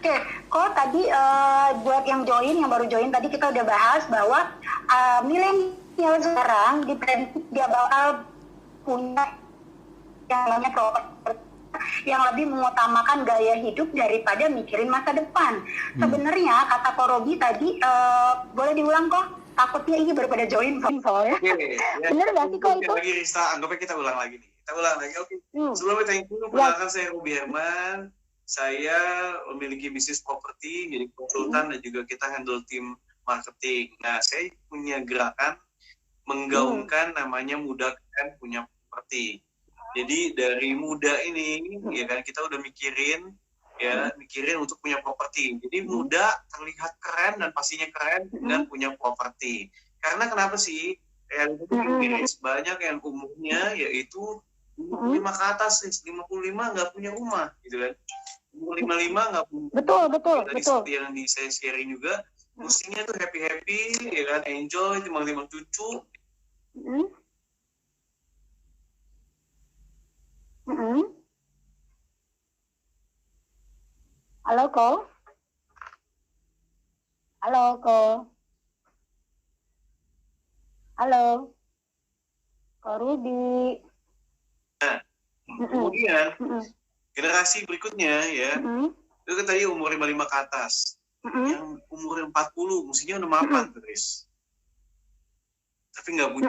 Oke, kok tadi buat yang baru join tadi kita udah bahas bahwa milenial sekarang diprediksi dia bakal punya yang namanya properti yang lebih mengutamakan gaya hidup daripada mikirin masa depan. Sebenarnya kata Ko Robi tadi boleh diulang kok? Takutnya ini baru pada join soalnya. Bener nggak sih kok itu? Lagi Rista, anggapnya kita ulang lagi nih. Kita ulang lagi, oke. Sebelumnya thank you, perkenalkan saya Robi Herman. Saya memiliki bisnis properti, jadi konsultan dan juga kita handle tim marketing. Nah, saya punya gerakan menggaungkan namanya Muda Keren Punya Properti. Jadi dari muda ini, ya kan, kita udah mikirin untuk punya properti. Jadi muda terlihat keren dan pastinya keren dengan punya properti. Karena kenapa sih? Banyak yang umurnya yaitu 55 ke atas, 55 nggak punya rumah, gitu kan. 55 nggak punya. Betul. Seperti yang saya sharing juga, mestinya tuh happy, ya kan, enjoy, timbang-timbang cucu. Halo Ko. Halo Ko Ruby. Nah, kemudian generasi berikutnya ya, itu kan tadi umur 55 ke atas. Yang umur 40 mestinya udah mapan terus. Tapi nggak punya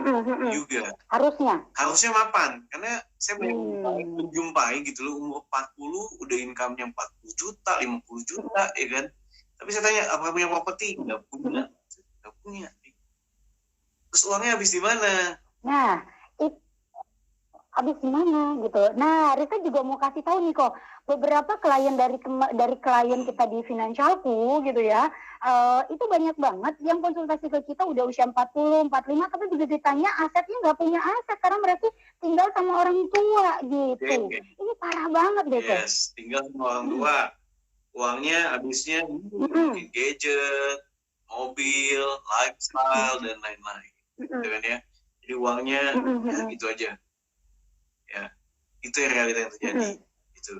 juga. Harusnya mapan, karena saya menjumpai gitu loh, umur 40 udah income-nya 40 juta, 50 juta, ya kan. Tapi saya tanya, apakah punya properti? Nggak punya. Terus uangnya habis di mana? Nah, habis di mana gitu. Nah, Risa juga mau kasih tahu nih kok, beberapa klien dari klien kita di Finansialku gitu ya, itu banyak banget yang konsultasi ke kita udah usia 40, 45, tapi begitu ditanya asetnya nggak punya aset karena mereka tinggal sama orang tua gitu. Ini parah banget deh kok. Yes, tinggal sama orang tua. Uangnya habisnya mungkin gadget, mobil, lifestyle, dan lain-lain. Gitu kan ya. Jadi uangnya gitu aja. Ya, itu yang realita yang terjadi. Itu.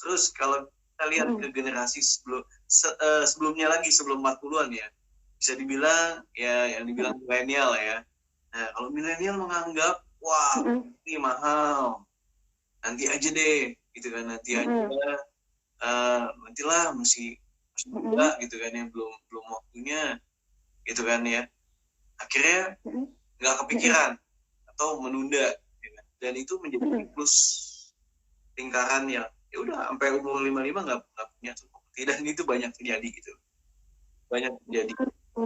Terus kalau kita lihat ke generasi sebelumnya lagi, sebelum 40-an ya, bisa dibilang ya yang dibilang milenial ya. Nah, kalau milenial menganggap wah ini mahal, nanti aja deh, gitu kan, nantilah masih muda gitu kan ya, belum waktunya, gitu kan ya. Akhirnya nggak kepikiran atau menunda. Dan itu menjadi siklus lingkaran yang ya udah sampai umur 55 nggak punya properti, dan itu banyak terjadi gitu.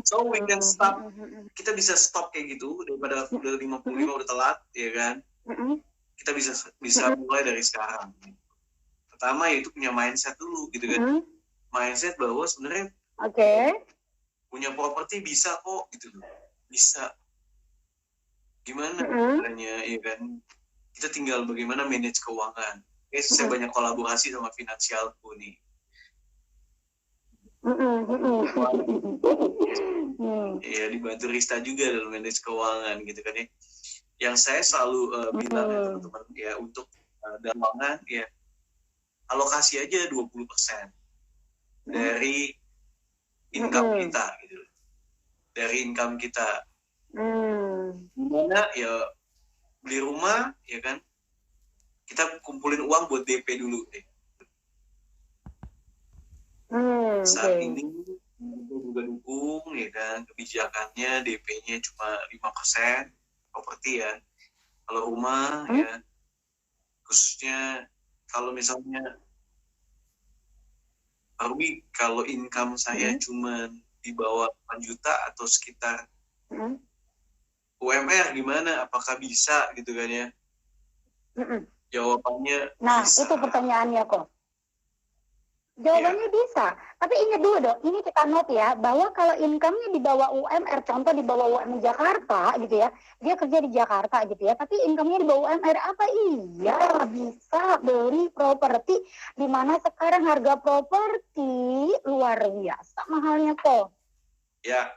So we can stop, kita bisa stop kayak gitu daripada udah 55 udah telat, ya kan. Kita bisa mulai dari sekarang. Pertama yaitu punya mindset dulu gitu kan. Mindset bahwa sebenarnya punya properti bisa kok gitu loh. Bisa. Gimana caranya, ya kan? Kita tinggal bagaimana manage keuangan. Saya banyak kolaborasi sama Finansialku nih. Ya, dibantu Rista juga dalam manage keuangan gitu kan ya. Yang saya selalu bilang ya teman-teman ya, untuk keuangan ya, alokasi aja 20% dari income kita gitu. Dari income kita. Gimana ya, beli rumah, ya kan, kita kumpulin uang buat DP dulu deh. Saat ini kita juga dukung, ya kan, kebijakannya DP-nya cuma 5% properti ya. Kalau rumah ya, khususnya kalau misalnya Arbi, kalau income saya cuma di bawah 8 juta atau sekitar UMR gimana? Apakah bisa gitu kan ya? Jawabannya bisa. Itu pertanyaannya kok. Jawabannya bisa. Tapi ingat dulu dong, ini kita note ya, bahwa kalau income-nya di bawah UMR, contoh di bawah UMR Jakarta gitu ya, dia kerja di Jakarta gitu ya, tapi income-nya di bawah UMR, apa iya bisa beli properti, di mana sekarang harga properti luar biasa mahalnya kok. Ya,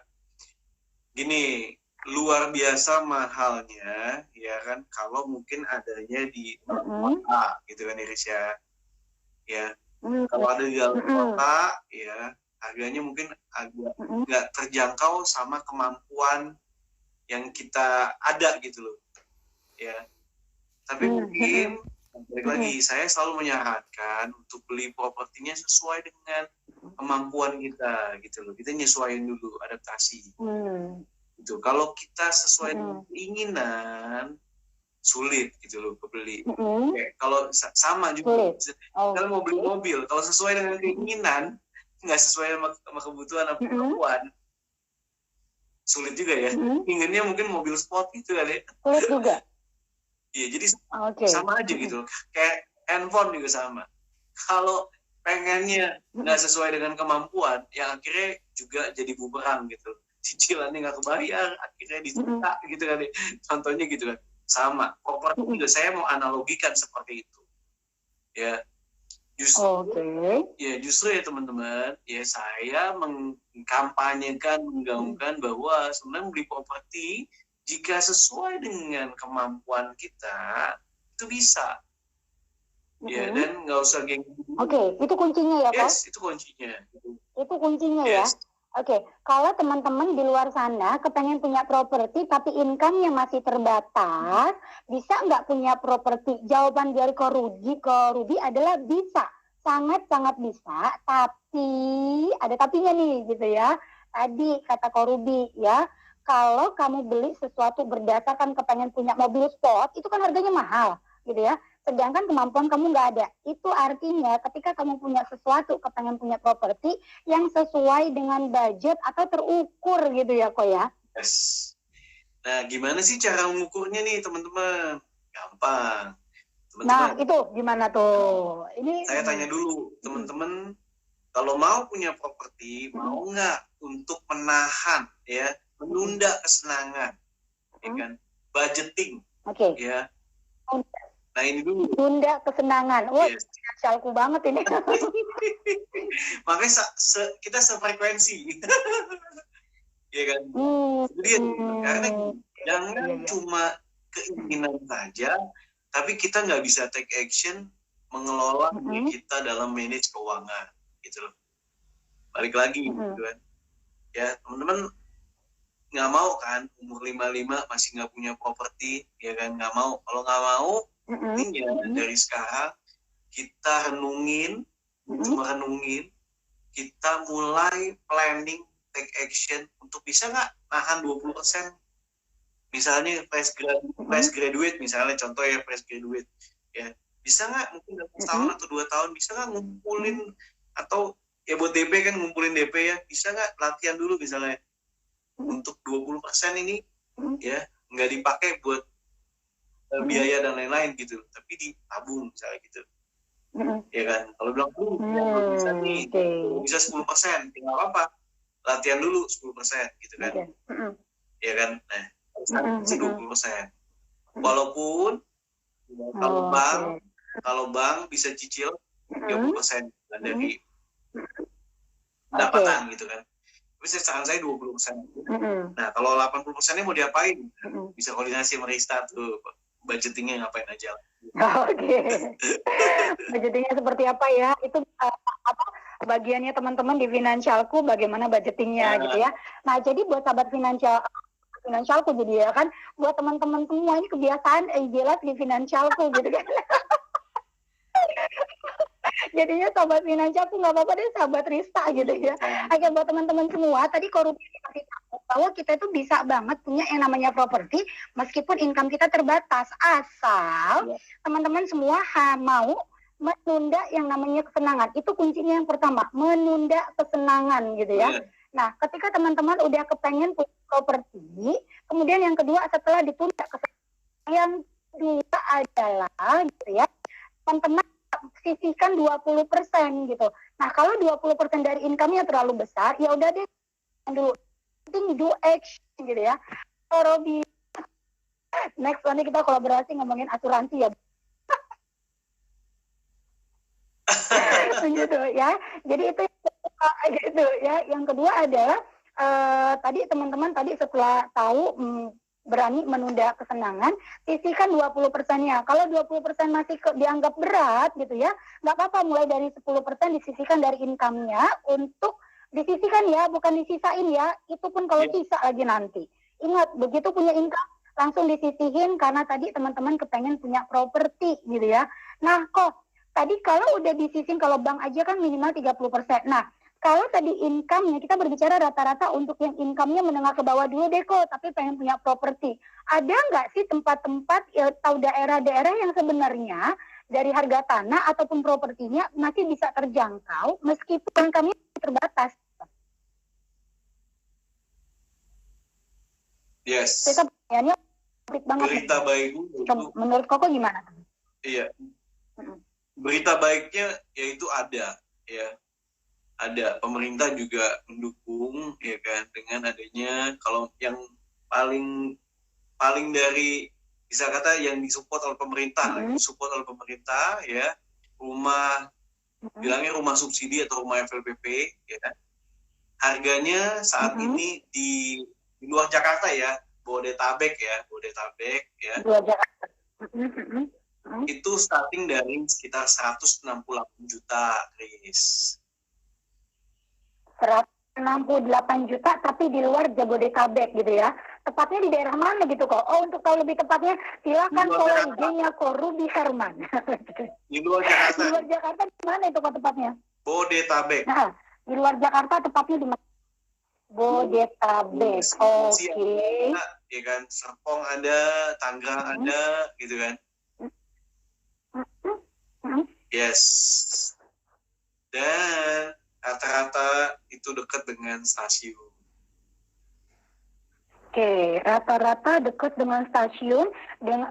gini, luar biasa mahalnya, ya kan, kalau mungkin adanya di kota gitu kan, Iris ya. Kalau ada di dalam kota, ya harganya mungkin agak nggak terjangkau sama kemampuan yang kita ada gitu loh, ya. Tapi mungkin balik lagi, saya selalu menyarankan untuk beli propertinya sesuai dengan kemampuan kita gitu loh. Kita nyesuaiin dulu, adaptasi. Gitu. Kalau kita sesuai dengan keinginan, sulit gitu loh kebeli. Kalau sama juga, kalau mau beli mobil, kalau sesuai dengan keinginan, nggak sesuai sama kebutuhan atau kemampuan, sulit juga ya. Inginnya mungkin mobil sport gitu kan ya. Sulit juga. Iya, jadi sama aja gitu. Kayak handphone juga sama. Kalau pengennya nggak sesuai dengan kemampuan, yang akhirnya juga jadi bumerang gitu. Cicilannya nggak kebayar, akhirnya disita gitu kan. Contohnya gitu kan. Sama. Properti juga saya mau analogikan seperti itu. Ya, justru ya teman-teman, ya saya mengkampanyekan, menggaungkan bahwa sebenarnya beli properti jika sesuai dengan kemampuan kita itu bisa, ya, dan nggak usah gengsi. Itu kuncinya ya, Pak? Yes, itu kuncinya. Itu kuncinya ya. Kalau teman-teman di luar sana kepengen punya properti tapi income-nya masih terbatas, bisa nggak punya properti? Jawaban dari Ko Ruby adalah bisa, sangat-sangat bisa, tapi ada tapinya nih gitu ya. Tadi kata Ko Ruby ya, kalau kamu beli sesuatu berdasarkan kepengen punya mobil sport, itu kan harganya mahal gitu ya. Sedangkan kemampuan kamu nggak ada. Itu artinya ketika kamu punya sesuatu, kepengen punya properti yang sesuai dengan budget atau terukur gitu ya, Ko ya. Yes. Nah, gimana sih cara mengukurnya nih, teman-teman? Gampang. Nah, itu gimana tuh? Ini saya tanya dulu, teman-teman, kalau mau punya properti, mau nggak untuk menahan, ya, menunda kesenangan, ya kan? Budgeting, ya. Nah, ini dulu. Tunda kesenangan. Wah, finansialku banget ini. Makanya kita sefrekuensi. Ya kan? Jadi karena jangan cuma keinginan saja, tapi kita nggak bisa take action mengelola kita dalam manage keuangan, gitu loh. Balik lagi, gitu kan. Ya, teman-teman nggak mau kan umur 55 masih nggak punya properti, ya kan? Nggak mau. Kalau nggak mau, intinya dari sekarang kita renungin, kita mulai planning, take action untuk bisa nggak nahan 20%. Misalnya fresh graduate, misalnya contoh ya fresh graduate, ya bisa nggak mungkin dalam setahun atau 2 tahun bisa nggak ngumpulin, atau ya buat DP kan ngumpulin DP ya, bisa nggak latihan dulu misalnya untuk 20% ini ya nggak dipakai buat biaya dan lain-lain gitu, tapi ditabung misalnya gitu, ya kan. Kalau bilang bisa nih, bisa 10%, nggak apa-apa, latihan dulu 10% gitu kan, ya kan. Nah, bisa 20%, walaupun kalau bank bisa cicil 30% dari pendapatan gitu kan. Tapi saran saya 20%. Nah, kalau 80%-nya mau diapain? Bisa koordinasi sama Rista tuh, budgetingnya ngapain aja. Budgetingnya seperti apa ya? Itu bagiannya teman-teman di Finansialku, bagaimana budgetingnya gitu ya. Nah, jadi buat sahabat Finansialku jadi ya kan, buat teman-teman semua ini kebiasaan jelas di Finansialku gitu kan. Jadinya sahabat Finansialku nggak apa-apa deh, sahabat Rista gitu ya. Agar buat teman-teman semua, tadi Ko Ruby kasih tahu bahwa kita itu bisa banget punya yang namanya properti meskipun income kita terbatas, asal teman-teman semua mau menunda yang namanya kesenangan. Itu kuncinya yang pertama, menunda kesenangan gitu ya. Nah, ketika teman-teman udah kepengen punya properti, kemudian yang kedua setelah ditunda kesenangan, yang kedua adalah gitu ya, teman-teman sisihkan 20% gitu. Nah, kalau 20% dari income-nya terlalu besar, ya udah deh dulu. Penting do action gitu ya. Robi, next nanti kita kolaborasi ngomongin asuransi ya. Gitu ya. Jadi itu gitu ya. Yang kedua adalah tadi teman-teman tadi setelah tahu berani menunda kesenangan, sisihkan 20%-nya. Kalau 20% masih dianggap berat gitu ya, nggak apa-apa, mulai dari 10% disisihkan dari income-nya untuk disisihkan ya, bukan disisain ya. Itu pun kalau sisa lagi nanti. Ingat, begitu punya income, langsung disisihin karena tadi teman-teman kepengen punya properti gitu ya. Nah, kok tadi kalau udah disisihin, kalau bank aja kan minimal 30%. Nah, kalau tadi income-nya, kita berbicara rata-rata untuk yang income-nya menengah ke bawah dulu deh kok, tapi pengen punya properti. Ada nggak sih tempat-tempat atau daerah-daerah yang sebenarnya dari harga tanah ataupun propertinya masih bisa terjangkau meskipun income-nya terbatas? Yes. Kita pertanyaannya banget. Berita baik dulu. Menurut Koko gimana? Iya. Berita baiknya yaitu ada, ya. Ada, pemerintah juga mendukung, ya kan, dengan adanya, kalau yang paling dari, bisa kata yang disupport oleh pemerintah, ya, rumah, bilangnya rumah subsidi atau rumah FLPP, ya kan, harganya saat ini di luar Jakarta ya, Bodetabek ya, luar Jakarta. Itu starting dari sekitar 168 juta, Chris. 168 juta tapi di luar Jabodetabek gitu ya. Tepatnya di daerah mana gitu kok? Oh, untuk tahu lebih tepatnya silakan follow IG-nya kok Ruby Herman. Di luar Jakarta. Di luar Jakarta di mana itu kok tepatnya? Bodetabek. Nah, di luar Jakarta tepatnya di mana? Bodetabek. Oke. Ya kan, Serpong ada, Tangerang ada, gitu kan. Yes. Dan rata-rata itu dekat dengan stasiun. Oke, rata-rata dekat dengan stasiun dengan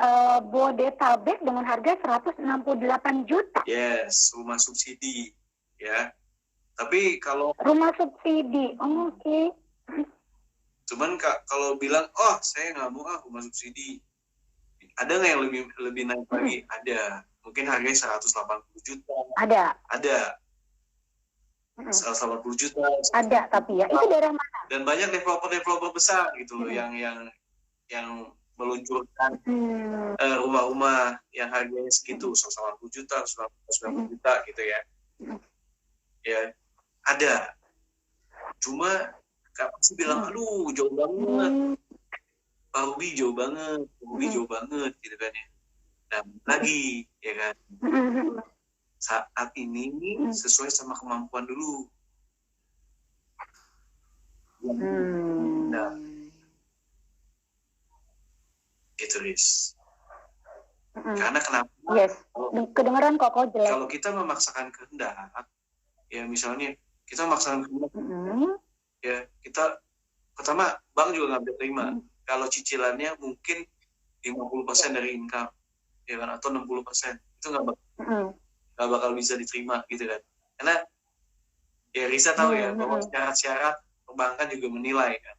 Bodetabek dengan harga 168 juta. Yes, rumah subsidi, ya. Tapi kalau rumah subsidi, oke. Cuman kalau bilang, oh saya nggak mau rumah subsidi, ada nggak yang lebih naik lagi? Ada. Mungkin harganya 180 juta. Ada. 180 juta. Ada, tapi ya itu daerah mana? Dan banyak developer besar gitu loh yang meluncurkan rumah-rumah yang harganya segitu, 180 juta, 190 juta gitu ya. Ya, ada. Cuma pasti bilang, aduh jauh banget. Pak Ruby jauh banget gitu kan ya. Dan lagi ya kan. Saat ini sesuai sama kemampuan dulu. Nah, itu Riz. Karena kenapa? Yes. Kedengeran kok jelas. Kalau kita memaksakan kehendak, ya misalnya kita memaksakan kehendak, ya kita pertama bank juga nggak bisa terima. Kalau cicilannya mungkin 50% dari income, ya kan, atau 60%, itu nggak bakal bisa diterima gitu kan. Karena ya Risa tahu ya bahwa syarat-syarat perbankan juga menilai kan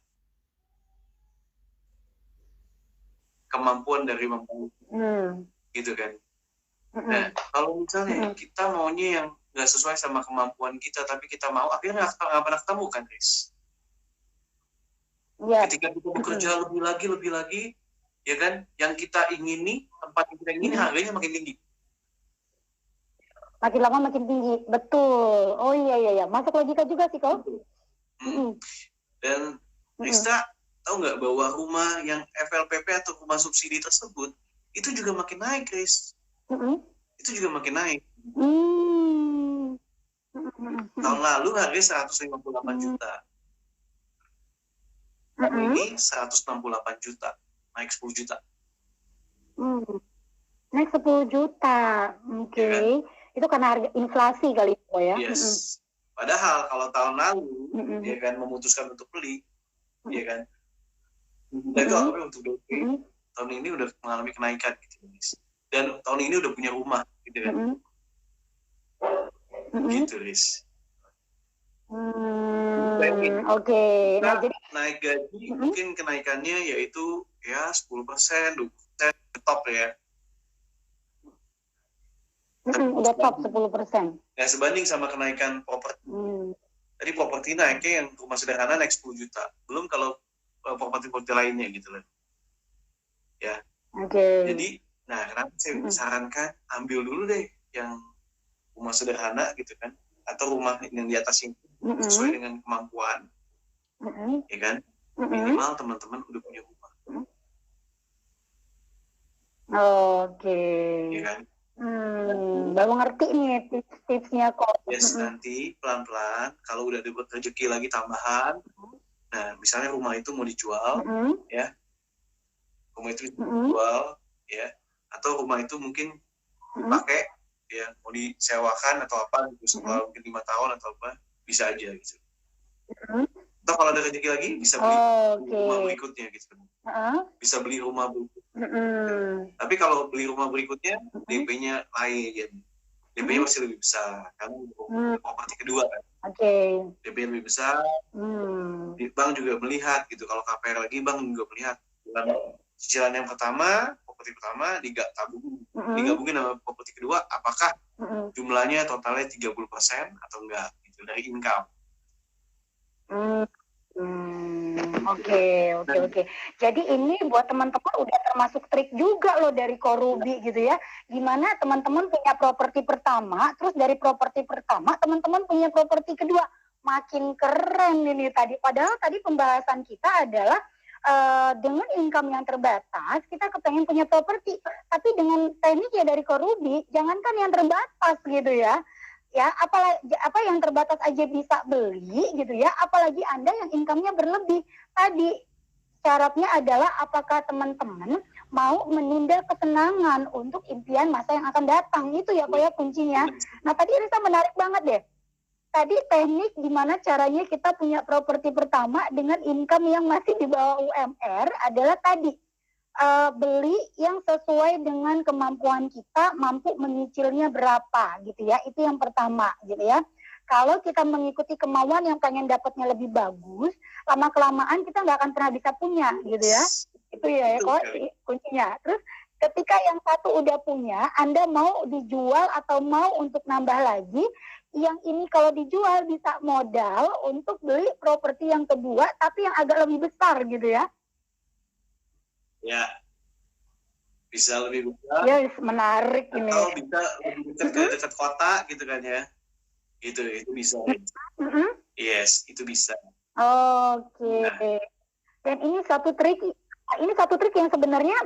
kemampuan dari membangun, gitu kan. Nah kalau misalnya kita maunya yang nggak sesuai sama kemampuan kita, tapi kita mau, akhirnya nggak pernah ketemu kan, Riz? Ketika kita bekerja lebih lagi, ya kan, yang kita ingini, tempat yang kita ingini, harganya makin tinggi. Makin lama makin tinggi, betul. Oh iya, masuk logika juga sih kau. Dan Rista tahu nggak bahwa rumah yang FLPP atau rumah subsidi tersebut itu juga makin naik, Chris. Itu juga makin naik. Tahun lalu harganya 158 juta. Ini 168 juta, naik 10 juta. Naik 10 juta, oke. Ya kan? Itu karena harga inflasi kali itu ya. Yes. Padahal kalau tahun lalu, ya kan, memutuskan untuk beli, ya kan, kita itu apa untuk beli. Tahun ini udah mengalami kenaikan gitu, Riz. Dan tahun ini udah punya rumah, gitu kan. Gitu, Riz. Oke. Nah, jadi naik gaji mungkin kenaikannya yaitu ya 10%, 20% top ya. Udah top 10%. Ya sebanding sama kenaikan properti. Tadi properti naiknya yang rumah sederhana naik 10 juta. Belum kalau properti lainnya gitu loh. ya. Oke. Jadi, nah kenapa saya sarankan ambil dulu deh yang rumah sederhana gitu kan, atau rumah yang di atas yang sesuai dengan kemampuan, ya kan, minimal teman-teman udah punya rumah. Oke. Ya kan? Baru ngerti nih tips-tipsnya kok. Yes, nanti pelan-pelan kalau udah dapat rezeki lagi tambahan, nah misalnya rumah itu mau dijual, ya, rumah itu dijual, ya, atau rumah itu mungkin dipakai, ya, mau disewakan atau apa gitu setelah mungkin 5 tahun atau apa, bisa aja gitu. Atau kalau ada rezeki lagi bisa beli rumah berikutnya gitu. Bisa beli rumah berikutnya. Tapi kalau beli rumah berikutnya DP-nya lain. DP-nya masih lebih besar karena properti kedua kan. DP lebih besar. Di bank juga melihat gitu. Kalau KPR lagi bank juga melihat. Cicilan yang pertama, properti pertama digabungin sama properti kedua, apakah jumlahnya totalnya 30% atau enggak gitu dari income. Oke. Jadi ini buat teman-teman udah termasuk trik juga loh dari Korubi gitu ya. Gimana teman-teman punya properti pertama, terus dari properti pertama teman-teman punya properti kedua. Makin keren ini tadi. Padahal tadi pembahasan kita adalah dengan income yang terbatas, kita kepengen punya properti. Tapi dengan teknik ya dari Korubi, jangankan yang terbatas gitu ya. Ya, apa yang terbatas aja bisa beli gitu ya, apalagi Anda yang income-nya berlebih. Tadi syaratnya adalah apakah teman-teman mau menunda kesenangan untuk impian masa yang akan datang. Itu ya Pak ya kuncinya. Nah tadi Risa menarik banget deh. Tadi teknik gimana caranya kita punya properti pertama dengan income yang masih di bawah UMR adalah tadi beli yang sesuai dengan kemampuan kita, mampu menyicilnya berapa gitu ya. Itu yang pertama gitu ya. Kalau kita mengikuti kemauan yang pengen dapatnya lebih bagus, lama-kelamaan kita nggak akan pernah bisa punya gitu ya. Itu ya kok kuncinya. Terus ketika yang satu udah punya, Anda mau dijual atau mau untuk nambah lagi, yang ini kalau dijual bisa modal untuk beli properti yang kedua, tapi yang agak lebih besar gitu ya. Ya, bisa lebih besar. Ya, menarik ini. Atau bisa lebih dekat kota gitu kan ya. Itu bisa. Yes, itu bisa. Oke. Dan ini satu trik yang sebenarnya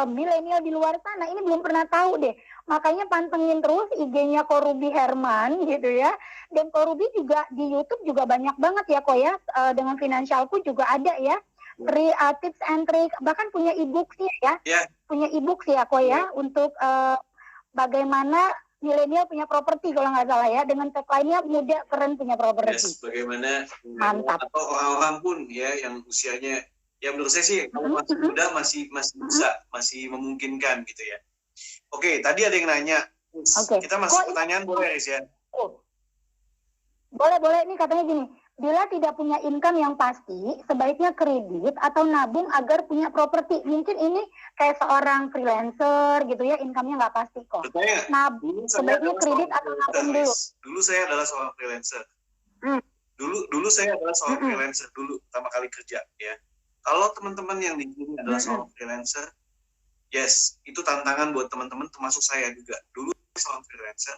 milenial di luar sana ini belum pernah tahu deh. Makanya pantengin terus IG-nya Korubi Herman gitu ya. Dan Korubi juga di YouTube juga banyak banget ya kok ya. Dengan Finansialku juga ada ya. Tips and trick, bahkan punya e-book sih ya. Punya e-book sih ya kok ya untuk bagaimana milenial punya properti kalau nggak salah ya, dengan tagline-nya muda keren punya properti. Yes, bagaimana mantap. Atau orang-orang pun ya yang usianya ya menurut saya sih kalau masih muda masih bisa, masih memungkinkan gitu ya. Oke, tadi ada yang nanya. Kita masuk pertanyaan boleh Riz ya? Boleh. Ini katanya gini, bila tidak punya income yang pasti, sebaiknya kredit atau nabung agar punya properti. Mungkin ini kayak seorang freelancer gitu ya, income-nya nggak pasti kok. Nabung, sebaiknya kredit atau nabung dulu. Dulu saya adalah seorang freelancer. Dulu saya adalah seorang freelancer dulu, pertama kali kerja ya. Kalau teman-teman yang di sini adalah seorang freelancer, yes, itu tantangan buat teman-teman, termasuk saya juga. Dulu seorang freelancer,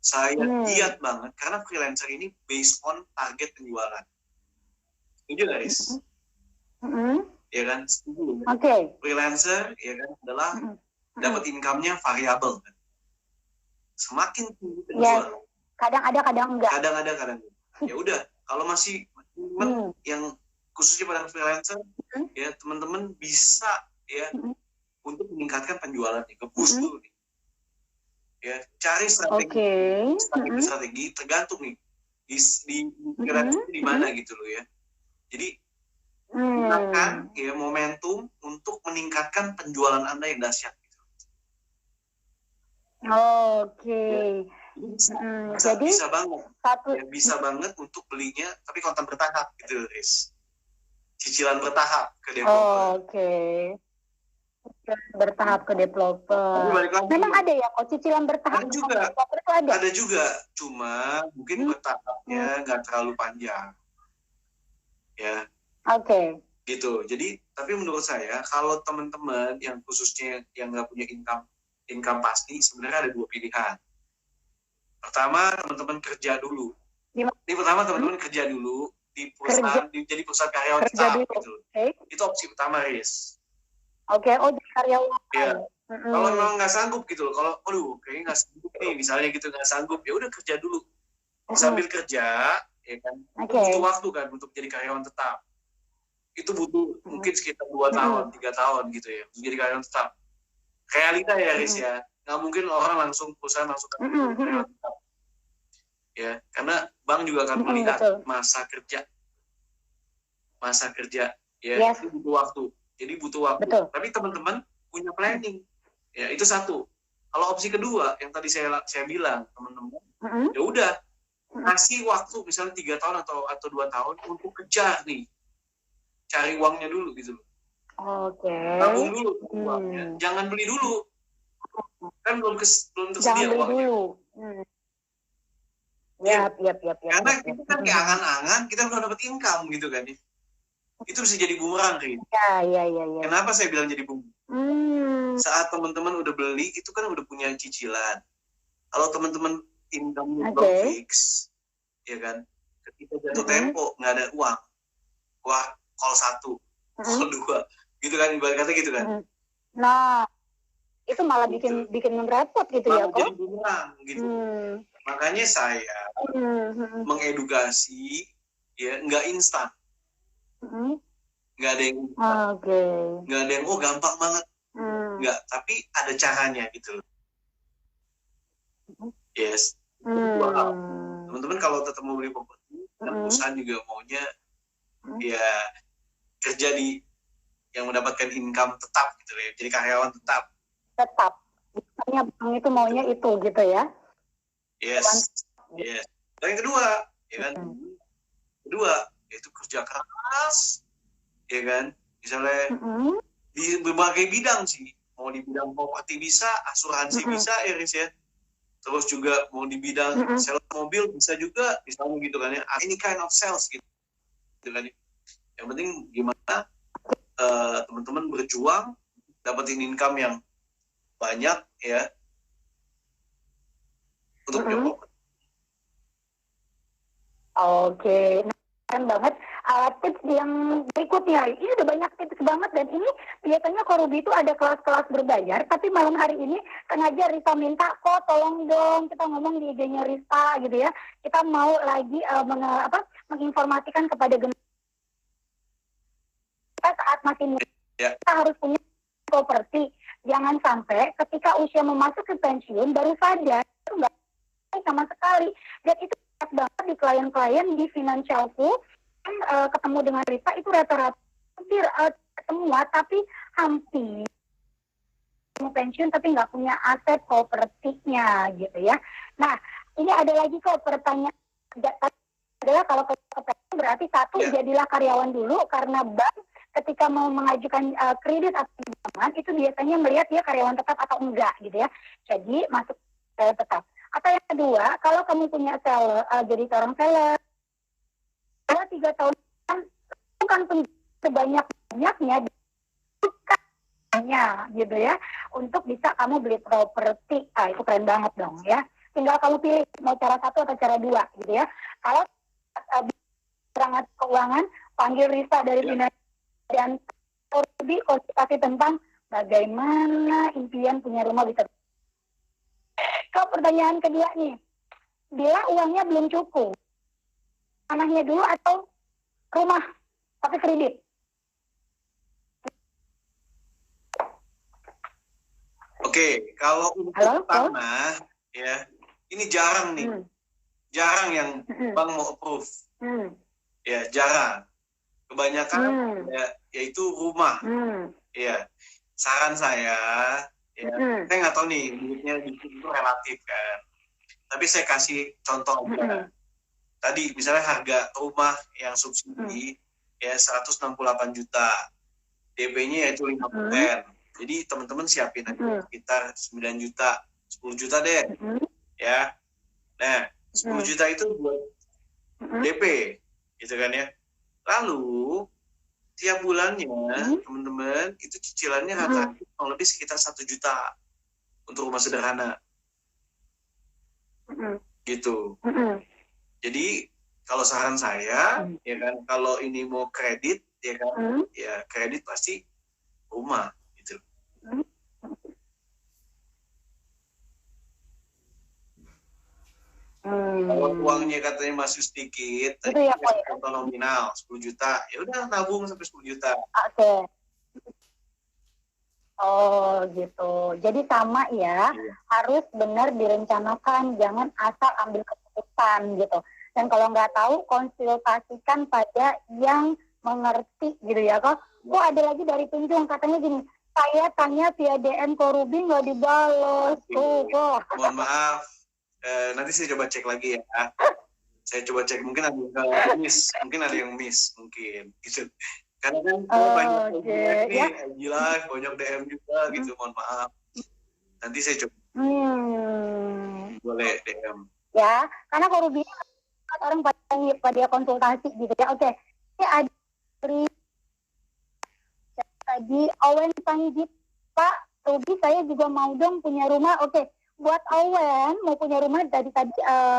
saya giat banget karena freelancer ini based on target penjualan. Setuju nggak, Riz? Ya kan? Freelancer ya kan adalah dapat income-nya variabel kan. Semakin tinggi penjualan. Kadang ada, kadang enggak. Kadang ada. Ya udah, kalau masih yang khususnya pada freelancer, ya teman-teman bisa ya untuk meningkatkan penjualan, nge-boost dulu nih. Ya, cari strategi tergantung nih di freelancer di mana gitu loh ya. Jadi gunakan ya momentum untuk meningkatkan penjualan Anda yang dahsyat gitu. Jadi bisa banget. Bisa banget untuk belinya, tapi konten bertahap gitu, Riz. Cicilan bertahap ke developer. Bertahap ke developer. Memang ada ya kok cicilan bertahap ke developer itu ada? Ada juga, cuma mungkin bertahapnya nggak terlalu panjang. Ya. gitu. Jadi tapi menurut saya kalau teman-teman yang khususnya yang nggak punya income pasti, sebenarnya ada dua pilihan. Pertama, teman-teman kerja dulu. Ini pertama teman-teman kerja dulu di perusahaan, jadi perusahaan karyawan tetap gitu. Itu opsi pertama, Riz. Oke, oh jadi karyawan. Iya. Kalau memang nggak sanggup gitu, kalau aduh kayaknya nggak sanggup nih, misalnya gitu nggak sanggup, ya udah kerja dulu. Sambil kerja, ya kan, butuh waktu kan untuk jadi karyawan tetap. Itu butuh mungkin sekitar 2 tahun, 3 tahun gitu ya, untuk jadi karyawan tetap. Realita ya, Riz ya. Nggak mungkin orang langsung perusahaan langsung karyawan tetap. Ya, karena bank juga akan melihat masa kerja ya, itu butuh waktu. Jadi butuh waktu. Tapi teman-teman punya planning. Ya, itu satu. Kalau opsi kedua yang tadi saya bilang, teman-teman, ya udah kasih waktu misalnya 3 tahun atau 2 tahun untuk kejar nih. Cari uangnya dulu gitu. Oke. Tabung dulu uangnya. Jangan beli dulu. Kan belum tersedia uangnya. Karena kita kan kayak angan-angan, kita belum dapat income gitu kan. Itu bisa jadi bumerang, Rin. Iya. Kenapa saya bilang jadi bumerang? Saat teman-teman udah beli, itu kan udah punya cicilan. Kalau teman-teman income belum fix, ya kan, ketika jatuh tempo, nggak ada uang. Wah, call 1, call 2. Gitu kan, ibarat kata gitu kan. Nah, itu malah bikin repot gitu ya, kok. Jadi bumerang gitu. Makanya saya mengedukasi, ya nggak instan. Nggak ada yang nggak ada yang gampang banget. Nggak, tapi ada caranya gitu. Yes. Teman-teman kalau tetap mau beli properti, dan perusahaan juga maunya ya kerja di yang mendapatkan income tetap gitu ya, jadi karyawan tetap. Misalnya bank itu maunya itu gitu ya. Yes. Dan yang kedua, ya kan, yaitu kerja keras, ya kan, misalnya di berbagai bidang sih, mau di bidang properti bisa, asuransi bisa, ya Riz ya, terus juga mau di bidang sales mobil bisa juga, misalnya gitu kan ya, any kind of sales gitu kan. Yang penting gimana teman-teman berjuang dapetin income yang banyak ya untuk properti. Oke, keren banget. Tips yang berikutnya, ini udah banyak tips banget, dan ini biasanya Korubi itu ada kelas-kelas berbayar, tapi malam hari ini sengaja Rista minta, kok tolong dong kita ngomong di IG-nya Rista gitu ya. Kita mau lagi menginformasikan kepada kita saat masih muda, kita harus punya properti. Jangan sampai ketika usia memasuki pensiun baru sadar itu nggak sama sekali. Dan itu banget di klien-klien di Financialku ketemu dengan Rita itu rata-rata hampir semua, tapi hampir mau pensiun tapi nggak punya aset propertinya gitu ya. Nah, ini ada lagi kok pertanyaan adalah kalau pensiun berarti satu jadilah karyawan dulu, karena bank ketika mau mengajukan kredit atau pinjaman itu biasanya melihat dia karyawan tetap atau enggak gitu ya. Jadi masuk tetap. Atau yang kedua, kalau kamu punya seller, jadi seorang seller, 3 tahun bukan sebanyak-banyaknya gitu ya, untuk bisa kamu beli properti. Itu keren banget dong ya. Tinggal kamu pilih mau cara 1 atau cara 2 gitu ya. Kalau perangkat keuangan, panggil Rista dari Finansial dan lebih konsultasi tentang bagaimana impian punya rumah bisa. Ke pertanyaan kedua nih, bila uangnya belum cukup, tanahnya dulu atau rumah pakai kredit? Oke, kalau untuk tanah, ya ini jarang nih, jarang yang bank mau approve, ya jarang. Kebanyakan yaitu rumah, ya. Saran saya. Ya, saya nggak tahu nih, duitnya itu relatif kan. Tapi saya kasih contoh aja. Tadi misalnya harga rumah yang subsidi ya 168 juta. DP-nya yaitu 5%. Jadi teman-teman siapin aja sekitar 9 juta, 10 juta deh. Ya. Nah, 10 juta itu buat DP, gitu kan ya. Lalu tiap bulannya teman-teman itu cicilannya rata-rata kurang lebih sekitar 1 juta untuk rumah sederhana. Gitu. Jadi kalau saran saya ya kan, kalau ini mau kredit ya kan, ya kredit pasti rumah gitu. Kalau uangnya katanya masih sedikit, tadi contoh nominal 10 juta, ya udah nabung sampai 10 juta. Oke. Oh gitu. Jadi sama ya, harus benar direncanakan, jangan asal ambil keputusan gitu. Dan kalau nggak tahu, konsultasikan pada yang mengerti gitu ya kok. Kok ada lagi dari Tunjung katanya gini, saya tanya via DM ke Ruby nggak dibalas. Tuh kok. Mohon maaf. Nanti saya coba cek lagi ya. Saya coba cek, mungkin ada yang miss, mungkin gitu. Karena kan banyak nih, gila, banyak DM juga gitu. Mohon maaf. Nanti saya coba. Boleh DM. Ya, karena kalau Ruby orang pada konsultasi gitu ya. Oke. Ini ada tadi Owen Panggit, Pak Ruby saya juga mau dong punya rumah. Oke. Buat Owen mau punya rumah tadi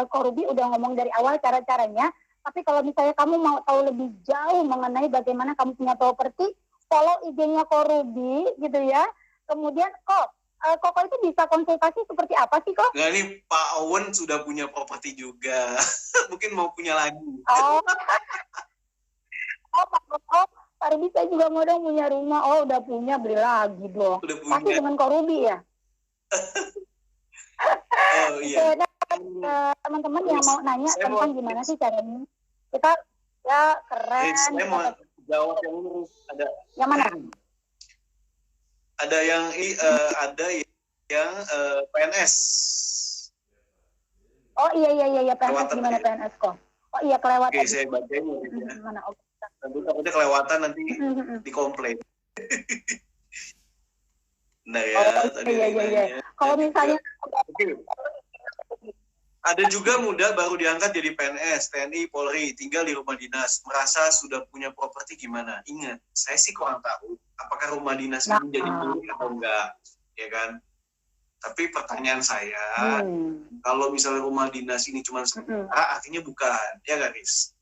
Korubi udah ngomong dari awal cara-caranya. Tapi kalau misalnya kamu mau tahu lebih jauh mengenai bagaimana kamu punya properti, follow IG-nya Korubi gitu ya. Kemudian Koko itu bisa konsultasi seperti apa sih kok? Nah ini Pak Owen sudah punya properti juga. Mungkin mau punya lagi. Pak Ruby saya juga mau dong punya rumah. Oh udah punya, beli lagi dong. Pasti dengan Korubi ya? Oh iya. Teman-teman yang mau nanya tentang gimana sih caranya, kita ya keren. Saya mau jawab yang lurus. Ada yang mana? Ada yang PNS. Oh iya PNS kelewatan gimana ya? PNS kok? Oh iya kelewatan. Oke, saya bacain ya. Mana? Nanti kelewatan nanti dikomplain. Nah ya, tadi iya. Kalau misalnya ada juga muda baru diangkat jadi PNS, TNI, Polri, tinggal di rumah dinas, merasa sudah punya properti gimana? Ingat, saya sih kurang tahu apakah rumah dinas ini jadi milik atau enggak, ya kan? Tapi pertanyaan saya, kalau misalnya rumah dinas ini cuma sementara, artinya bukan, ya nggak, Riz?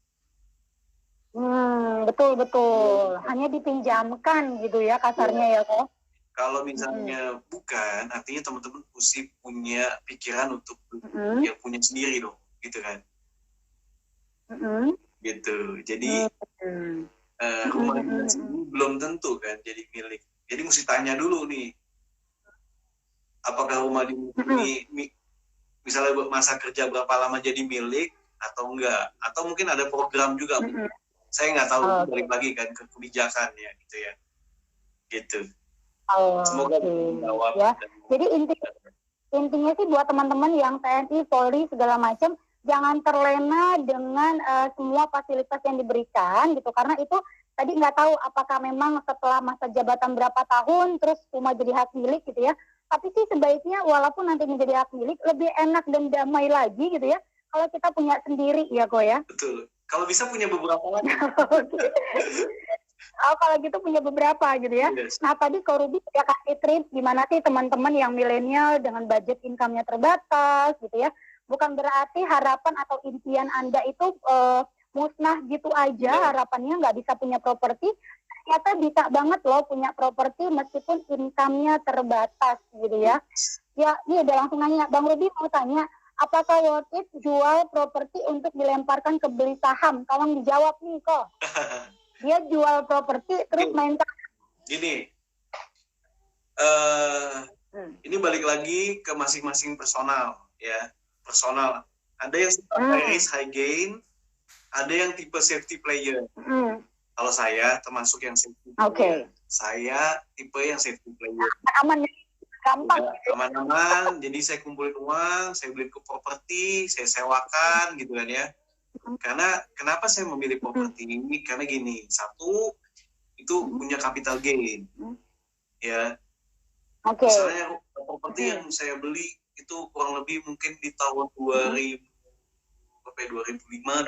Betul. Hanya dipinjamkan gitu ya kasarnya ya kok. Kalau misalnya bukan, artinya teman-teman mesti punya pikiran untuk yang punya sendiri dong, gitu kan? Gitu. Jadi rumah dinas ini belum tentu kan jadi milik. Jadi mesti tanya dulu nih, apakah rumah dinas ini misalnya masa kerja berapa lama jadi milik atau enggak? Atau mungkin ada program juga. Saya nggak tahu, balik lagi kan ke kebijakannya gitu ya. Gitu. Semoga menjawab. Ya. Jadi intinya sih buat teman-teman yang TNI, Polri segala macam, jangan terlena dengan semua fasilitas yang diberikan gitu, karena itu tadi nggak tahu apakah memang setelah masa jabatan berapa tahun terus rumah jadi hak milik gitu ya. Tapi sih sebaiknya walaupun nanti menjadi hak milik, lebih enak dan damai lagi gitu ya kalau kita punya sendiri ya kok ya. Betul. Kalau bisa punya beberapa lagi. Kalau gitu punya beberapa gitu ya. Yes. Nah tadi Korubi ya kasih tips gimana sih teman-teman yang milenial dengan budget income-nya terbatas gitu ya. Bukan berarti harapan atau impian Anda itu musnah gitu aja, harapannya nggak bisa punya properti. Ternyata bisa banget loh punya properti meskipun income-nya terbatas gitu ya. Ya, ini udah langsung nanya. Bang Ruby mau tanya, apakah worth it jual properti untuk dilemparkan ke beli saham? Tolong dijawab nih kok. Dia jual properti terus main gini, ini balik lagi ke masing-masing personal ya, personal. Ada yang high risk high gain, ada yang tipe safety player. Kalau saya termasuk yang safety player. Saya tipe yang safety player. Aman, gampang. Ya, aman-aman. Jadi saya kumpulin uang, saya beli ke properti, saya sewakan gitu kan ya. Karena kenapa saya memilih properti ini? Karena gini, satu itu punya capital gain, ya. Misalnya properti yang saya beli itu kurang lebih mungkin di tahun 2005,